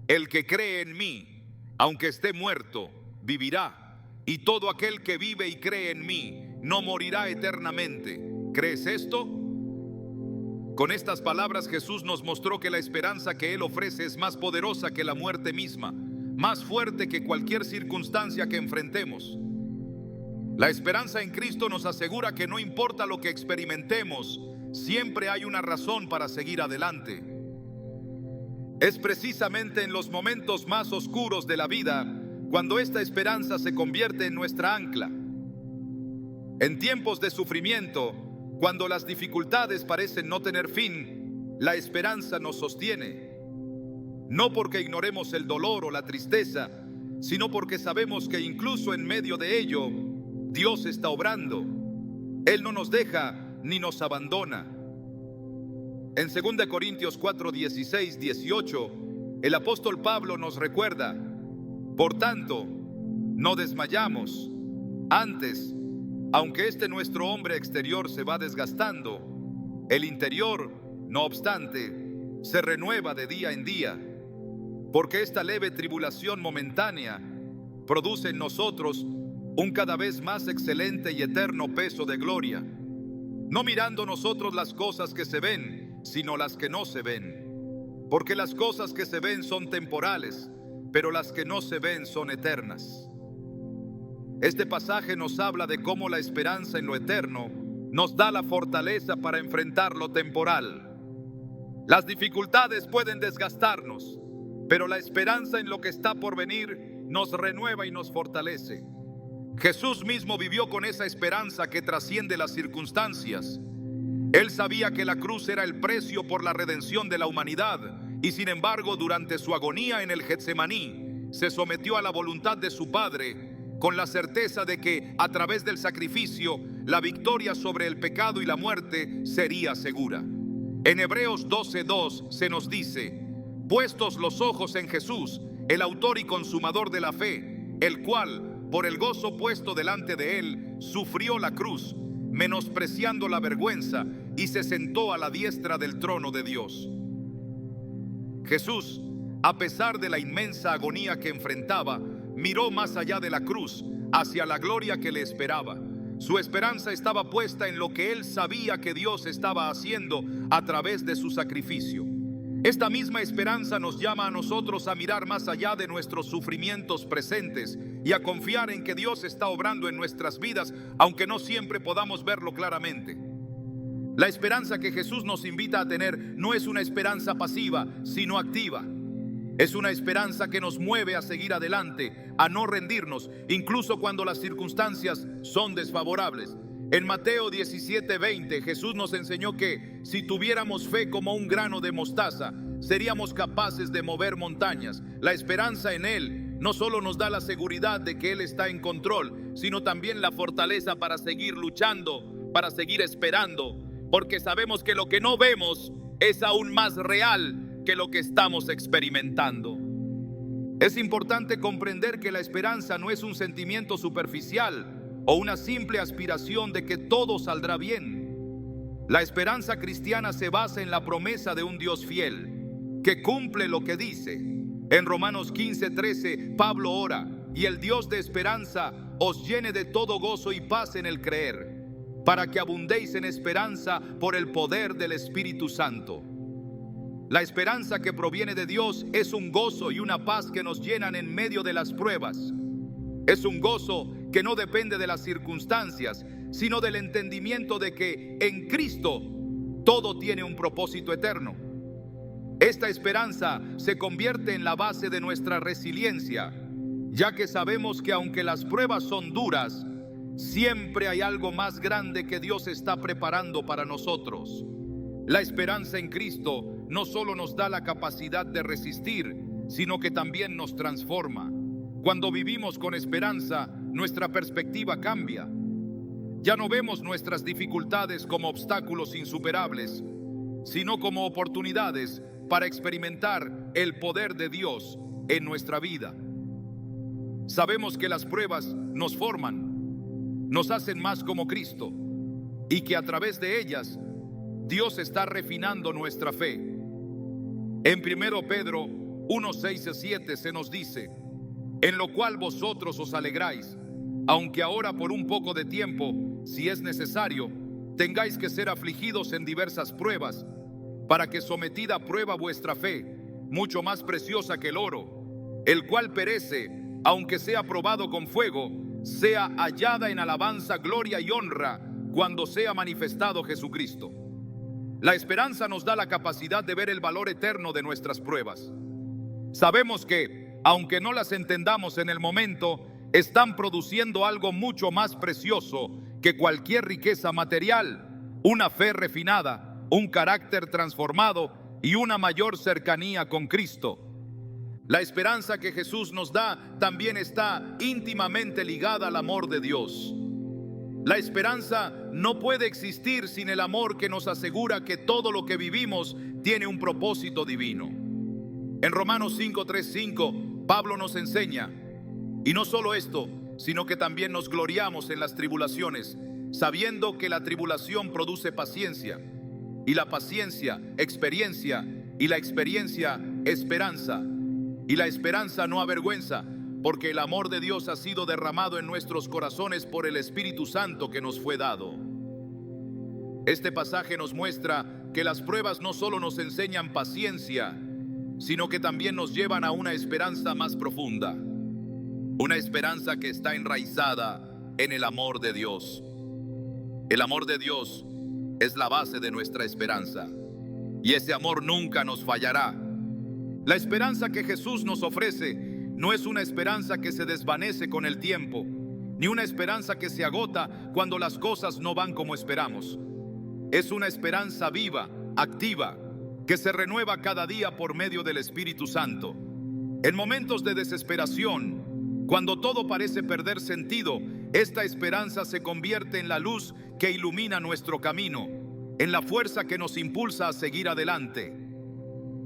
[SPEAKER 1] El que cree en mí, aunque esté muerto, vivirá. Y todo aquel que vive y cree en mí, no morirá eternamente. ¿Crees esto? Con estas palabras Jesús nos mostró que la esperanza que Él ofrece es más poderosa que la muerte misma, más fuerte que cualquier circunstancia que enfrentemos. La esperanza en Cristo nos asegura que no importa lo que experimentemos, siempre hay una razón para seguir adelante. Es precisamente en los momentos más oscuros de la vida cuando esta esperanza se convierte en nuestra ancla. En tiempos de sufrimiento, cuando las dificultades parecen no tener fin, la esperanza nos sostiene. No porque ignoremos el dolor o la tristeza, sino porque sabemos que incluso en medio de ello, Dios está obrando. Él no nos deja ni nos abandona. En 2 Corintios 4, 16, 18, el apóstol Pablo nos recuerda: por tanto, no desmayamos. Antes, aunque este nuestro hombre exterior se va desgastando, el interior, no obstante, se renueva de día en día, porque esta leve tribulación momentánea produce en nosotros un cada vez más excelente y eterno peso de gloria, no mirando nosotros las cosas que se ven, sino las que no se ven, porque las cosas que se ven son temporales, pero las que no se ven son eternas. Este pasaje nos habla de cómo la esperanza en lo eterno nos da la fortaleza para enfrentar lo temporal. Las dificultades pueden desgastarnos, pero la esperanza en lo que está por venir nos renueva y nos fortalece. Jesús mismo vivió con esa esperanza que trasciende las circunstancias. Él sabía que la cruz era el precio por la redención de la humanidad, y sin embargo, durante su agonía en el Getsemaní, se sometió a la voluntad de su Padre, con la certeza de que a través del sacrificio la victoria sobre el pecado y la muerte sería segura. En Hebreos 12:2 se nos dice: puestos los ojos en Jesús, el autor y consumador de la fe, el cual, por el gozo puesto delante de él, sufrió la cruz, menospreciando la vergüenza, y se sentó a la diestra del trono de Dios. Jesús, a pesar de la inmensa agonía que enfrentaba, miró más allá de la cruz, hacia la gloria que le esperaba. Su esperanza estaba puesta en lo que él sabía que Dios estaba haciendo a través de su sacrificio. Esta misma esperanza nos llama a nosotros a mirar más allá de nuestros sufrimientos presentes y a confiar en que Dios está obrando en nuestras vidas, aunque no siempre podamos verlo claramente. La esperanza que Jesús nos invita a tener no es una esperanza pasiva, sino activa. Es una esperanza que nos mueve a seguir adelante, a no rendirnos, incluso cuando las circunstancias son desfavorables. En Mateo 17:20, Jesús nos enseñó que si tuviéramos fe como un grano de mostaza, seríamos capaces de mover montañas. La esperanza en Él no solo nos da la seguridad de que Él está en control, sino también la fortaleza para seguir luchando, para seguir esperando, porque sabemos que lo que no vemos es aún más real que lo que estamos experimentando. Es importante comprender que la esperanza no es un sentimiento superficial o una simple aspiración de que todo saldrá bien. La esperanza cristiana se basa en la promesa de un Dios fiel, que cumple lo que dice. En Romanos 15:13, Pablo ora: y el Dios de esperanza os llene de todo gozo y paz en el creer, para que abundéis en esperanza por el poder del Espíritu Santo. La esperanza que proviene de Dios es un gozo y una paz que nos llenan en medio de las pruebas. Es un gozo que no depende de las circunstancias, sino del entendimiento de que en Cristo todo tiene un propósito eterno. Esta esperanza se convierte en la base de nuestra resiliencia, ya que sabemos que aunque las pruebas son duras, siempre hay algo más grande que Dios está preparando para nosotros. La esperanza en Cristo no solo nos da la capacidad de resistir, sino que también nos transforma. Cuando vivimos con esperanza, nuestra perspectiva cambia. Ya no vemos nuestras dificultades como obstáculos insuperables, sino como oportunidades para experimentar el poder de Dios en nuestra vida. Sabemos que las pruebas nos forman, nos hacen más como Cristo, y que a través de ellas Dios está refinando nuestra fe. En 1 Pedro 1, 6 y 7 se nos dice: en lo cual vosotros os alegráis, aunque ahora por un poco de tiempo, si es necesario, tengáis que ser afligidos en diversas pruebas, para que sometida a prueba vuestra fe, mucho más preciosa que el oro, el cual perece, aunque sea probado con fuego, sea hallada en alabanza, gloria y honra cuando sea manifestado Jesucristo. La esperanza nos da la capacidad de ver el valor eterno de nuestras pruebas. Sabemos que, aunque no las entendamos en el momento, están produciendo algo mucho más precioso que cualquier riqueza material: una fe refinada, un carácter transformado y una mayor cercanía con Cristo. La esperanza que Jesús nos da también está íntimamente ligada al amor de Dios. La esperanza no puede existir sin el amor que nos asegura que todo lo que vivimos tiene un propósito divino. En Romanos 5, 3, 5, Pablo nos enseña: y no solo esto, sino que también nos gloriamos en las tribulaciones, sabiendo que la tribulación produce paciencia, y la paciencia, experiencia, y la experiencia, esperanza. Y la esperanza no avergüenza, porque el amor de Dios ha sido derramado en nuestros corazones por el Espíritu Santo que nos fue dado. Este pasaje nos muestra que las pruebas no solo nos enseñan paciencia, sino que también nos llevan a una esperanza más profunda. Una esperanza que está enraizada en el amor de Dios. El amor de Dios es la base de nuestra esperanza, y ese amor nunca nos fallará. La esperanza que Jesús nos ofrece no es una esperanza que se desvanece con el tiempo, ni una esperanza que se agota cuando las cosas no van como esperamos. Es una esperanza viva, activa, que se renueva cada día por medio del Espíritu Santo. En momentos de desesperación, cuando todo parece perder sentido, esta esperanza se convierte en la luz que ilumina nuestro camino, en la fuerza que nos impulsa a seguir adelante.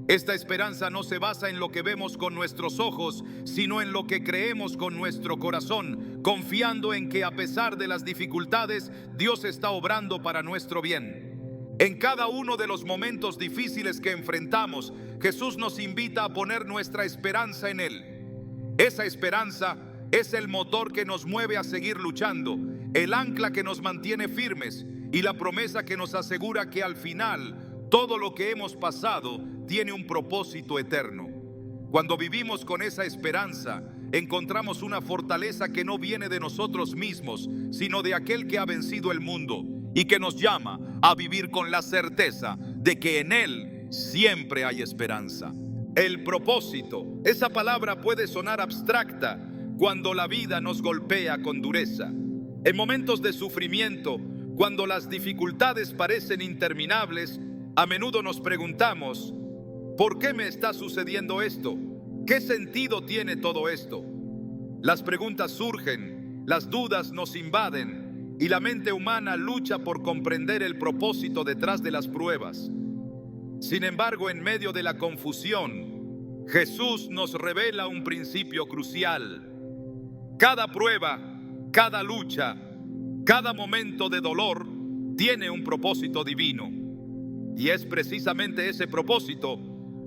[SPEAKER 1] Esta esperanza no se basa en lo que vemos con nuestros ojos, sino en lo que creemos con nuestro corazón, confiando en que a pesar de las dificultades, Dios está obrando para nuestro bien. En cada uno de los momentos difíciles que enfrentamos, Jesús nos invita a poner nuestra esperanza en Él. Esa esperanza es el motor que nos mueve a seguir luchando, el ancla que nos mantiene firmes y la promesa que nos asegura que al final todo lo que hemos pasado tiene un propósito eterno. Cuando vivimos con esa esperanza, encontramos una fortaleza que no viene de nosotros mismos, sino de aquel que ha vencido el mundo y que nos llama a vivir con la certeza de que en Él siempre hay esperanza. El propósito, esa palabra puede sonar abstracta cuando la vida nos golpea con dureza. En momentos de sufrimiento, cuando las dificultades parecen interminables, a menudo nos preguntamos: ¿por qué me está sucediendo esto? ¿Qué sentido tiene todo esto? Las preguntas surgen, las dudas nos invaden y la mente humana lucha por comprender el propósito detrás de las pruebas. Sin embargo, en medio de la confusión, Jesús nos revela un principio crucial. Cada prueba, cada lucha, cada momento de dolor tiene un propósito divino. Y es precisamente ese propósito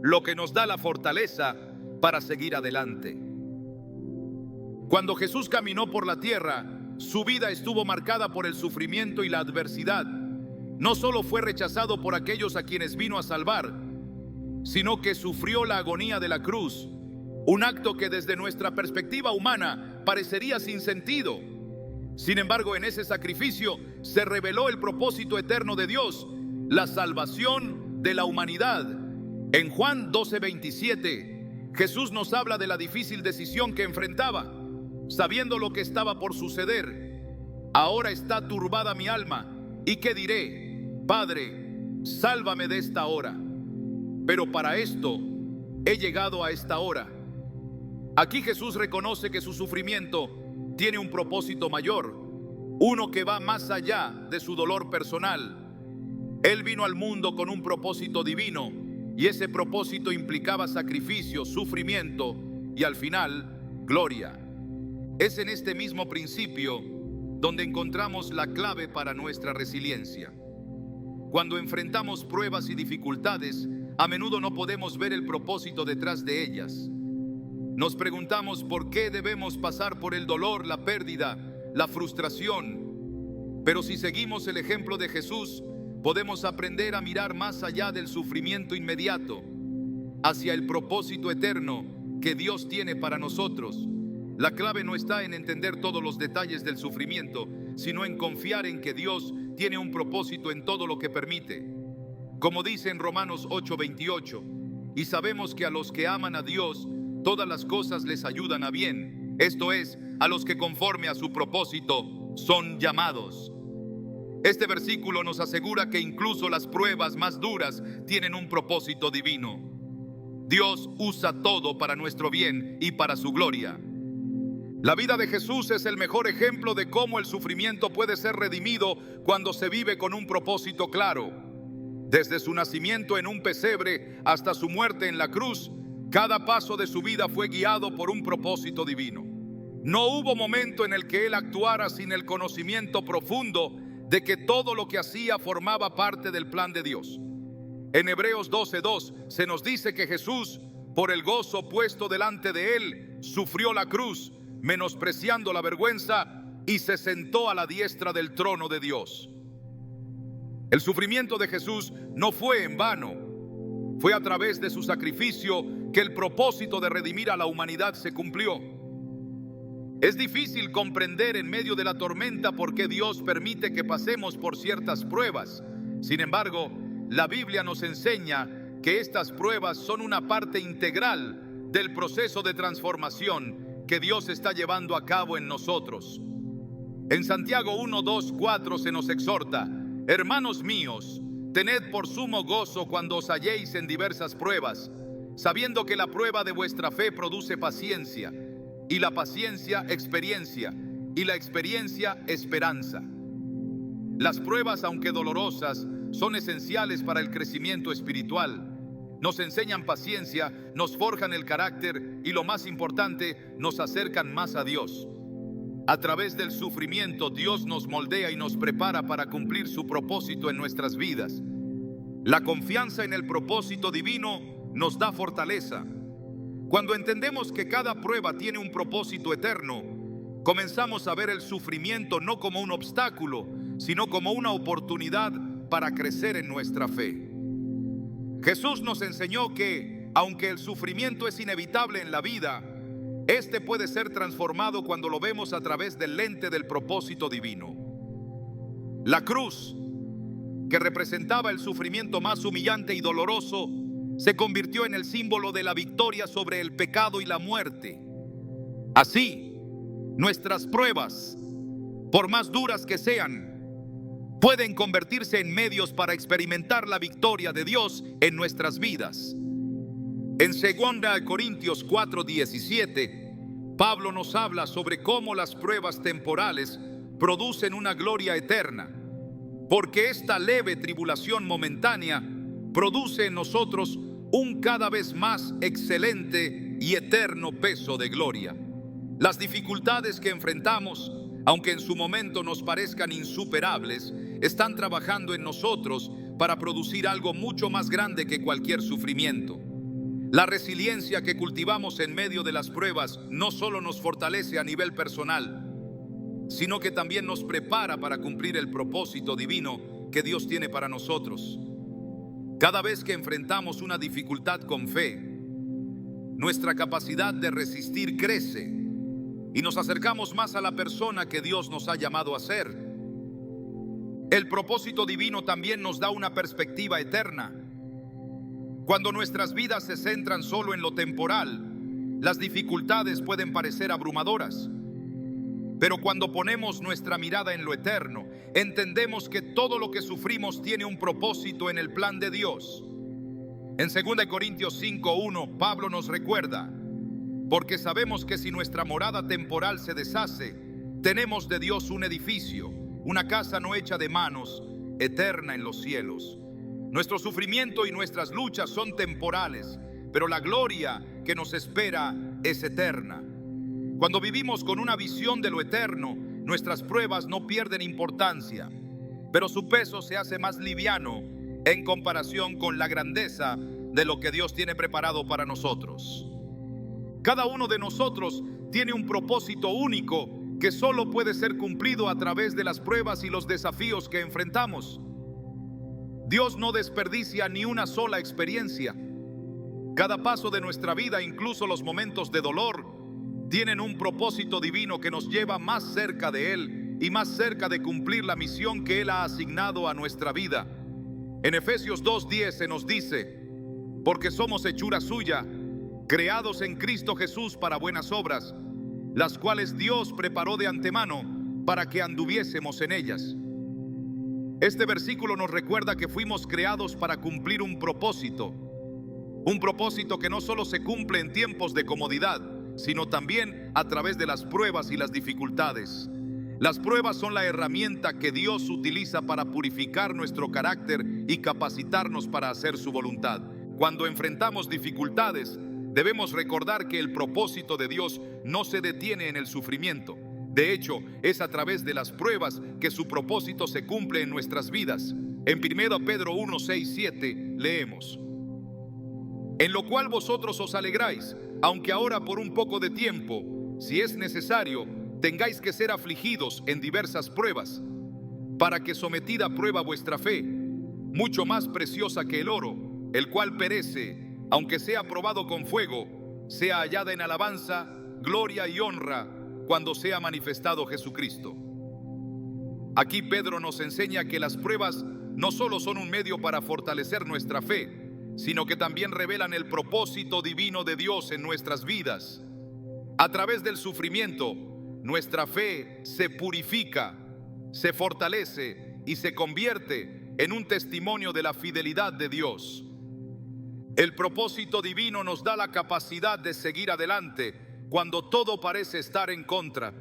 [SPEAKER 1] lo que nos da la fortaleza para seguir adelante. Cuando Jesús caminó por la tierra, su vida estuvo marcada por el sufrimiento y la adversidad. No solo fue rechazado por aquellos a quienes vino a salvar, sino que sufrió la agonía de la cruz, un acto que desde nuestra perspectiva humana parecería sin sentido. Sin embargo, en ese sacrificio se reveló el propósito eterno de Dios, la salvación de la humanidad. En Juan 12:27, Jesús nos habla de la difícil decisión que enfrentaba, sabiendo lo que estaba por suceder. Ahora está turbada mi alma, ¿y qué diré? Padre, sálvame de esta hora. Pero para esto he llegado a esta hora. Aquí Jesús reconoce que su sufrimiento tiene un propósito mayor, uno que va más allá de su dolor personal. Él vino al mundo con un propósito divino, Y ese propósito implicaba sacrificio, sufrimiento y al final, gloria. Es en este mismo principio donde encontramos la clave para nuestra resiliencia. Cuando enfrentamos pruebas y dificultades, a menudo no podemos ver el propósito detrás de ellas. Nos preguntamos por qué debemos pasar por el dolor, la pérdida, la frustración. Pero si seguimos el ejemplo de Jesús, podemos aprender a mirar más allá del sufrimiento inmediato, hacia el propósito eterno que Dios tiene para nosotros. La clave no está en entender todos los detalles del sufrimiento, sino en confiar en que Dios tiene un propósito en todo lo que permite. Como dice en Romanos 8:28, y sabemos que a los que aman a Dios, todas las cosas les ayudan a bien, esto es, a los que conforme a su propósito son llamados. Este versículo nos asegura que incluso las pruebas más duras tienen un propósito divino. Dios usa todo para nuestro bien y para su gloria. La vida de Jesús es el mejor ejemplo de cómo el sufrimiento puede ser redimido cuando se vive con un propósito claro. Desde su nacimiento en un pesebre hasta su muerte en la cruz, cada paso de su vida fue guiado por un propósito divino. No hubo momento en el que Él actuara sin el conocimiento profundo de que todo lo que hacía formaba parte del plan de Dios. En Hebreos 12:2 se nos dice que Jesús, por el gozo puesto delante de Él, sufrió la cruz, menospreciando la vergüenza, y se sentó a la diestra del trono de Dios. El sufrimiento de Jesús no fue en vano. Fue a través de su sacrificio que el propósito de redimir a la humanidad se cumplió. Es difícil comprender en medio de la tormenta por qué Dios permite que pasemos por ciertas pruebas. Sin embargo, la Biblia nos enseña que estas pruebas son una parte integral del proceso de transformación que Dios está llevando a cabo en nosotros. En Santiago 1, 2, 4 se nos exhorta: hermanos míos, tened por sumo gozo cuando os halléis en diversas pruebas, sabiendo que la prueba de vuestra fe produce paciencia, y la paciencia experiencia, y la experiencia esperanza. Las pruebas, aunque dolorosas, son esenciales para el crecimiento espiritual. Nos enseñan paciencia, nos forjan el carácter y, lo más importante, nos acercan más a Dios. A través del sufrimiento, Dios nos moldea y nos prepara para cumplir su propósito en nuestras vidas. La confianza en el propósito divino nos da fortaleza. Cuando entendemos que cada prueba tiene un propósito eterno, comenzamos a ver el sufrimiento no como un obstáculo, sino como una oportunidad para crecer en nuestra fe. Jesús nos enseñó que, aunque el sufrimiento es inevitable en la vida, este puede ser transformado cuando lo vemos a través del lente del propósito divino. La cruz, que representaba el sufrimiento más humillante y doloroso, se convirtió en el símbolo de la victoria sobre el pecado y la muerte. Así, nuestras pruebas, por más duras que sean, pueden convertirse en medios para experimentar la victoria de Dios en nuestras vidas. En 2 Corintios 4:17, Pablo nos habla sobre cómo las pruebas temporales producen una gloria eterna, porque esta leve tribulación momentánea produce en nosotros un cada vez más excelente y eterno peso de gloria. Las dificultades que enfrentamos, aunque en su momento nos parezcan insuperables, están trabajando en nosotros para producir algo mucho más grande que cualquier sufrimiento. La resiliencia que cultivamos en medio de las pruebas no solo nos fortalece a nivel personal, sino que también nos prepara para cumplir el propósito divino que Dios tiene para nosotros. Cada vez que enfrentamos una dificultad con fe, nuestra capacidad de resistir crece y nos acercamos más a la persona que Dios nos ha llamado a ser. El propósito divino también nos da una perspectiva eterna. Cuando nuestras vidas se centran solo en lo temporal, las dificultades pueden parecer abrumadoras. Pero cuando ponemos nuestra mirada en lo eterno, entendemos que todo lo que sufrimos tiene un propósito en el plan de Dios. En 2 Corintios 5:1, Pablo nos recuerda: porque sabemos que si nuestra morada temporal se deshace, tenemos de Dios un edificio, una casa no hecha de manos, eterna en los cielos. Nuestro sufrimiento y nuestras luchas son temporales, pero la gloria que nos espera es eterna. Cuando vivimos con una visión de lo eterno, nuestras pruebas no pierden importancia, pero su peso se hace más liviano en comparación con la grandeza de lo que Dios tiene preparado para nosotros. Cada uno de nosotros tiene un propósito único que solo puede ser cumplido a través de las pruebas y los desafíos que enfrentamos. Dios no desperdicia ni una sola experiencia. Cada paso de nuestra vida, incluso los momentos de dolor, tienen un propósito divino que nos lleva más cerca de Él y más cerca de cumplir la misión que Él ha asignado a nuestra vida. En Efesios 2:10 se nos dice: porque somos hechura suya, creados en Cristo Jesús para buenas obras, las cuales Dios preparó de antemano para que anduviésemos en ellas. Este versículo nos recuerda que fuimos creados para cumplir un propósito que no solo se cumple en tiempos de comodidad, sino también a través de las pruebas y las dificultades. Las pruebas son la herramienta que Dios utiliza para purificar nuestro carácter y capacitarnos para hacer su voluntad. Cuando enfrentamos dificultades, debemos recordar que el propósito de Dios no se detiene en el sufrimiento. De hecho, es a través de las pruebas que su propósito se cumple en nuestras vidas. En 1 Pedro 1:6-7 leemos: en lo cual vosotros os alegráis, aunque ahora por un poco de tiempo, si es necesario, tengáis que ser afligidos en diversas pruebas, para que sometida a prueba vuestra fe, mucho más preciosa que el oro, el cual perece, aunque sea probado con fuego, sea hallada en alabanza, gloria y honra cuando sea manifestado Jesucristo. Aquí Pedro nos enseña que las pruebas no solo son un medio para fortalecer nuestra fe, sino que también revelan el propósito divino de Dios en nuestras vidas. A través del sufrimiento, nuestra fe se purifica, se fortalece y se convierte en un testimonio de la fidelidad de Dios. El propósito divino nos da la capacidad de seguir adelante cuando todo parece estar en contra.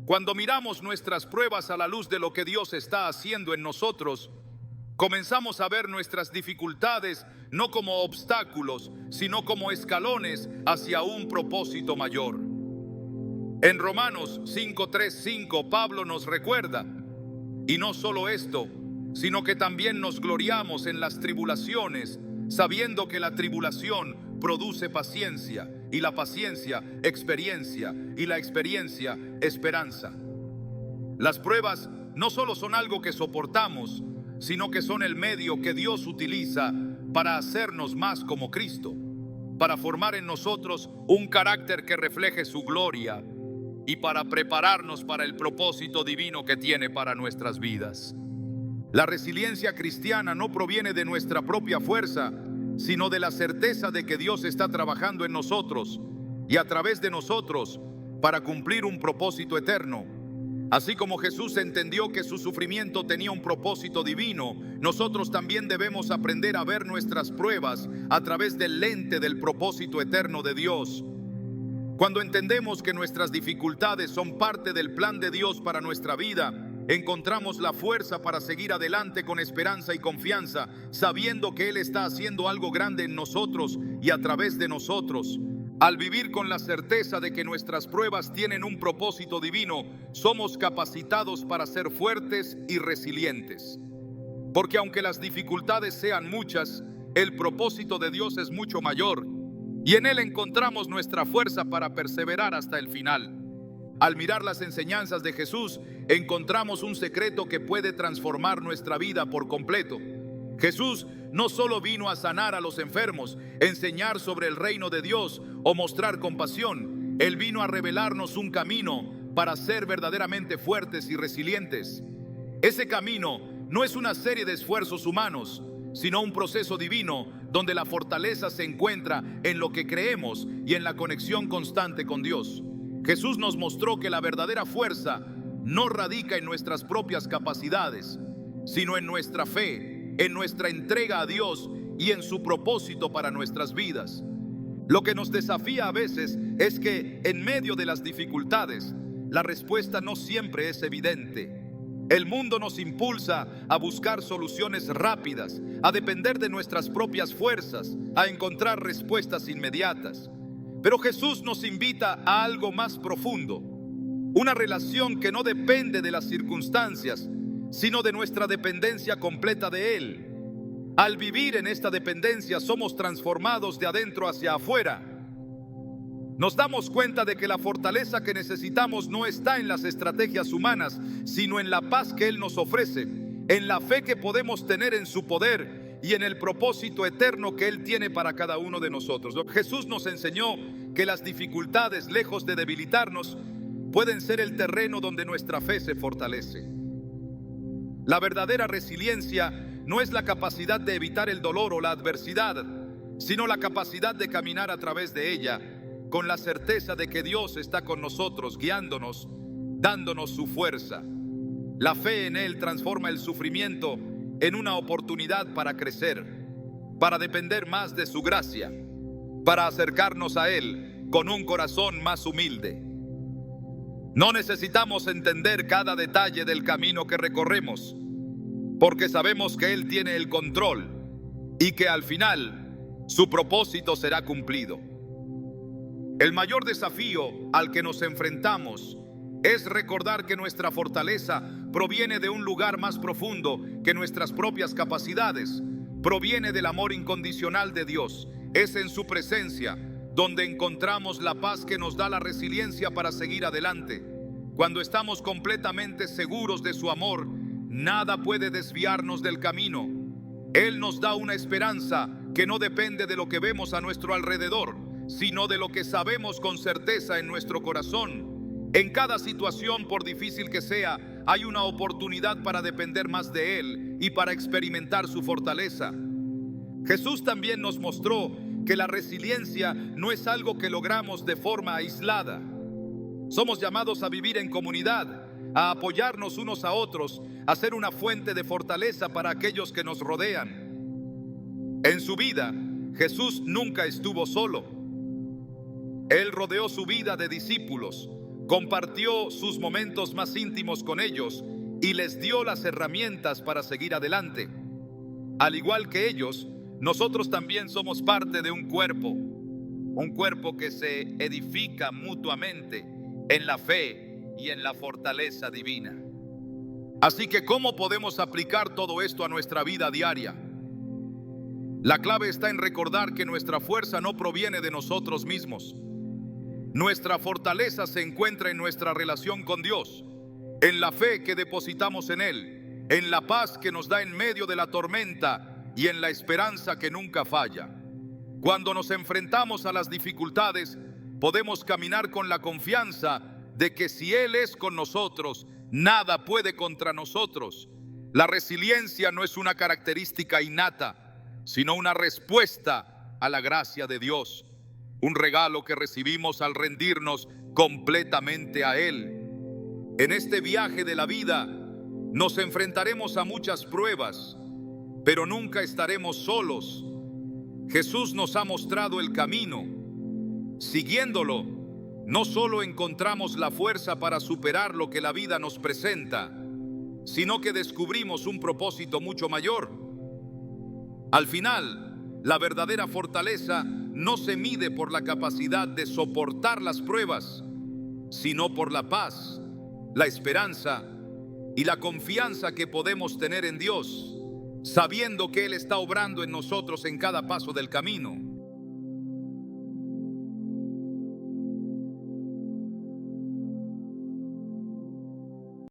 [SPEAKER 1] Cuando miramos nuestras pruebas a la luz de lo que Dios está haciendo en nosotros, comenzamos a ver nuestras dificultades no como obstáculos, sino como escalones hacia un propósito mayor. En Romanos 5:3-5, Pablo nos recuerda: y no solo esto, sino que también nos gloriamos en las tribulaciones, sabiendo que la tribulación produce paciencia, y la paciencia, experiencia, y la experiencia, esperanza. Las pruebas no solo son algo que soportamos, sino que son el medio que Dios utiliza para hacernos más como Cristo, para formar en nosotros un carácter que refleje su gloria y para prepararnos para el propósito divino que tiene para nuestras vidas. La resiliencia cristiana no proviene de nuestra propia fuerza, sino de la certeza de que Dios está trabajando en nosotros y a través de nosotros para cumplir un propósito eterno. Así como Jesús entendió que su sufrimiento tenía un propósito divino, nosotros también debemos aprender a ver nuestras pruebas a través del lente del propósito eterno de Dios. Cuando entendemos que nuestras dificultades son parte del plan de Dios para nuestra vida, encontramos la fuerza para seguir adelante con esperanza y confianza, sabiendo que Él está haciendo algo grande en nosotros y a través de nosotros. Al vivir con la certeza de que nuestras pruebas tienen un propósito divino, somos capacitados para ser fuertes y resilientes. Porque aunque las dificultades sean muchas, el propósito de Dios es mucho mayor, y en Él encontramos nuestra fuerza para perseverar hasta el final. Al mirar las enseñanzas de Jesús, encontramos un secreto que puede transformar nuestra vida por completo. Jesús no solo vino a sanar a los enfermos, enseñar sobre el reino de Dios o mostrar compasión. Él vino a revelarnos un camino para ser verdaderamente fuertes y resilientes. Ese camino no es una serie de esfuerzos humanos, sino un proceso divino donde la fortaleza se encuentra en lo que creemos y en la conexión constante con Dios. Jesús nos mostró que la verdadera fuerza no radica en nuestras propias capacidades, sino en nuestra fe, en nuestra entrega a Dios y en su propósito para nuestras vidas. Lo que nos desafía a veces es que en medio de las dificultades, la respuesta no siempre es evidente. El mundo nos impulsa a buscar soluciones rápidas, a depender de nuestras propias fuerzas, a encontrar respuestas inmediatas. Pero Jesús nos invita a algo más profundo, una relación que no depende de las circunstancias, sino de nuestra dependencia completa de Él. Al vivir en esta dependencia somos transformados de adentro hacia afuera. Nos damos cuenta de que la fortaleza que necesitamos no está en las estrategias humanas, sino en la paz que Él nos ofrece, en la fe que podemos tener en su poder y en el propósito eterno que Él tiene para cada uno de nosotros. Jesús nos enseñó que las dificultades, lejos de debilitarnos, pueden ser el terreno donde nuestra fe se fortalece. La verdadera resiliencia no es la capacidad de evitar el dolor o la adversidad, sino la capacidad de caminar a través de ella, con la certeza de que Dios está con nosotros, guiándonos, dándonos su fuerza. La fe en Él transforma el sufrimiento en una oportunidad para crecer, para depender más de su gracia, para acercarnos a Él con un corazón más humilde. No necesitamos entender cada detalle del camino que recorremos, porque sabemos que Él tiene el control y que al final su propósito será cumplido. El mayor desafío al que nos enfrentamos es recordar que nuestra fortaleza proviene de un lugar más profundo que nuestras propias capacidades, proviene del amor incondicional de Dios. Es en su presencia donde encontramos la paz que nos da la resiliencia para seguir adelante. Cuando estamos completamente seguros de su amor, nada puede desviarnos del camino. Él nos da una esperanza que no depende de lo que vemos a nuestro alrededor, sino de lo que sabemos con certeza en nuestro corazón. En cada situación, por difícil que sea, hay una oportunidad para depender más de Él y para experimentar su fortaleza. Jesús también nos mostró que la resiliencia no es algo que logramos de forma aislada. Somos llamados a vivir en comunidad, a apoyarnos unos a otros, a ser una fuente de fortaleza para aquellos que nos rodean. En su vida, Jesús nunca estuvo solo. Él rodeó su vida de discípulos, compartió sus momentos más íntimos con ellos y les dio las herramientas para seguir adelante. Al igual que ellos, nosotros también somos parte de un cuerpo que se edifica mutuamente en la fe y en la fortaleza divina. Así que, ¿cómo podemos aplicar todo esto a nuestra vida diaria? La clave está en recordar que nuestra fuerza no proviene de nosotros mismos. Nuestra fortaleza se encuentra en nuestra relación con Dios, en la fe que depositamos en Él, en la paz que nos da en medio de la tormenta y en la esperanza que nunca falla. Cuando nos enfrentamos a las dificultades, podemos caminar con la confianza de que si Él es con nosotros, nada puede contra nosotros. La resiliencia no es una característica innata, sino una respuesta a la gracia de Dios. Un regalo que recibimos al rendirnos completamente a Él. En este viaje de la vida nos enfrentaremos a muchas pruebas, pero nunca estaremos solos. Jesús nos ha mostrado el camino. Siguiéndolo, no solo encontramos la fuerza para superar lo que la vida nos presenta, sino que descubrimos un propósito mucho mayor. Al final, la verdadera fortaleza no se mide por la capacidad de soportar las pruebas, sino por la paz, la esperanza y la confianza que podemos tener en Dios, sabiendo que Él está obrando en nosotros en cada paso del camino.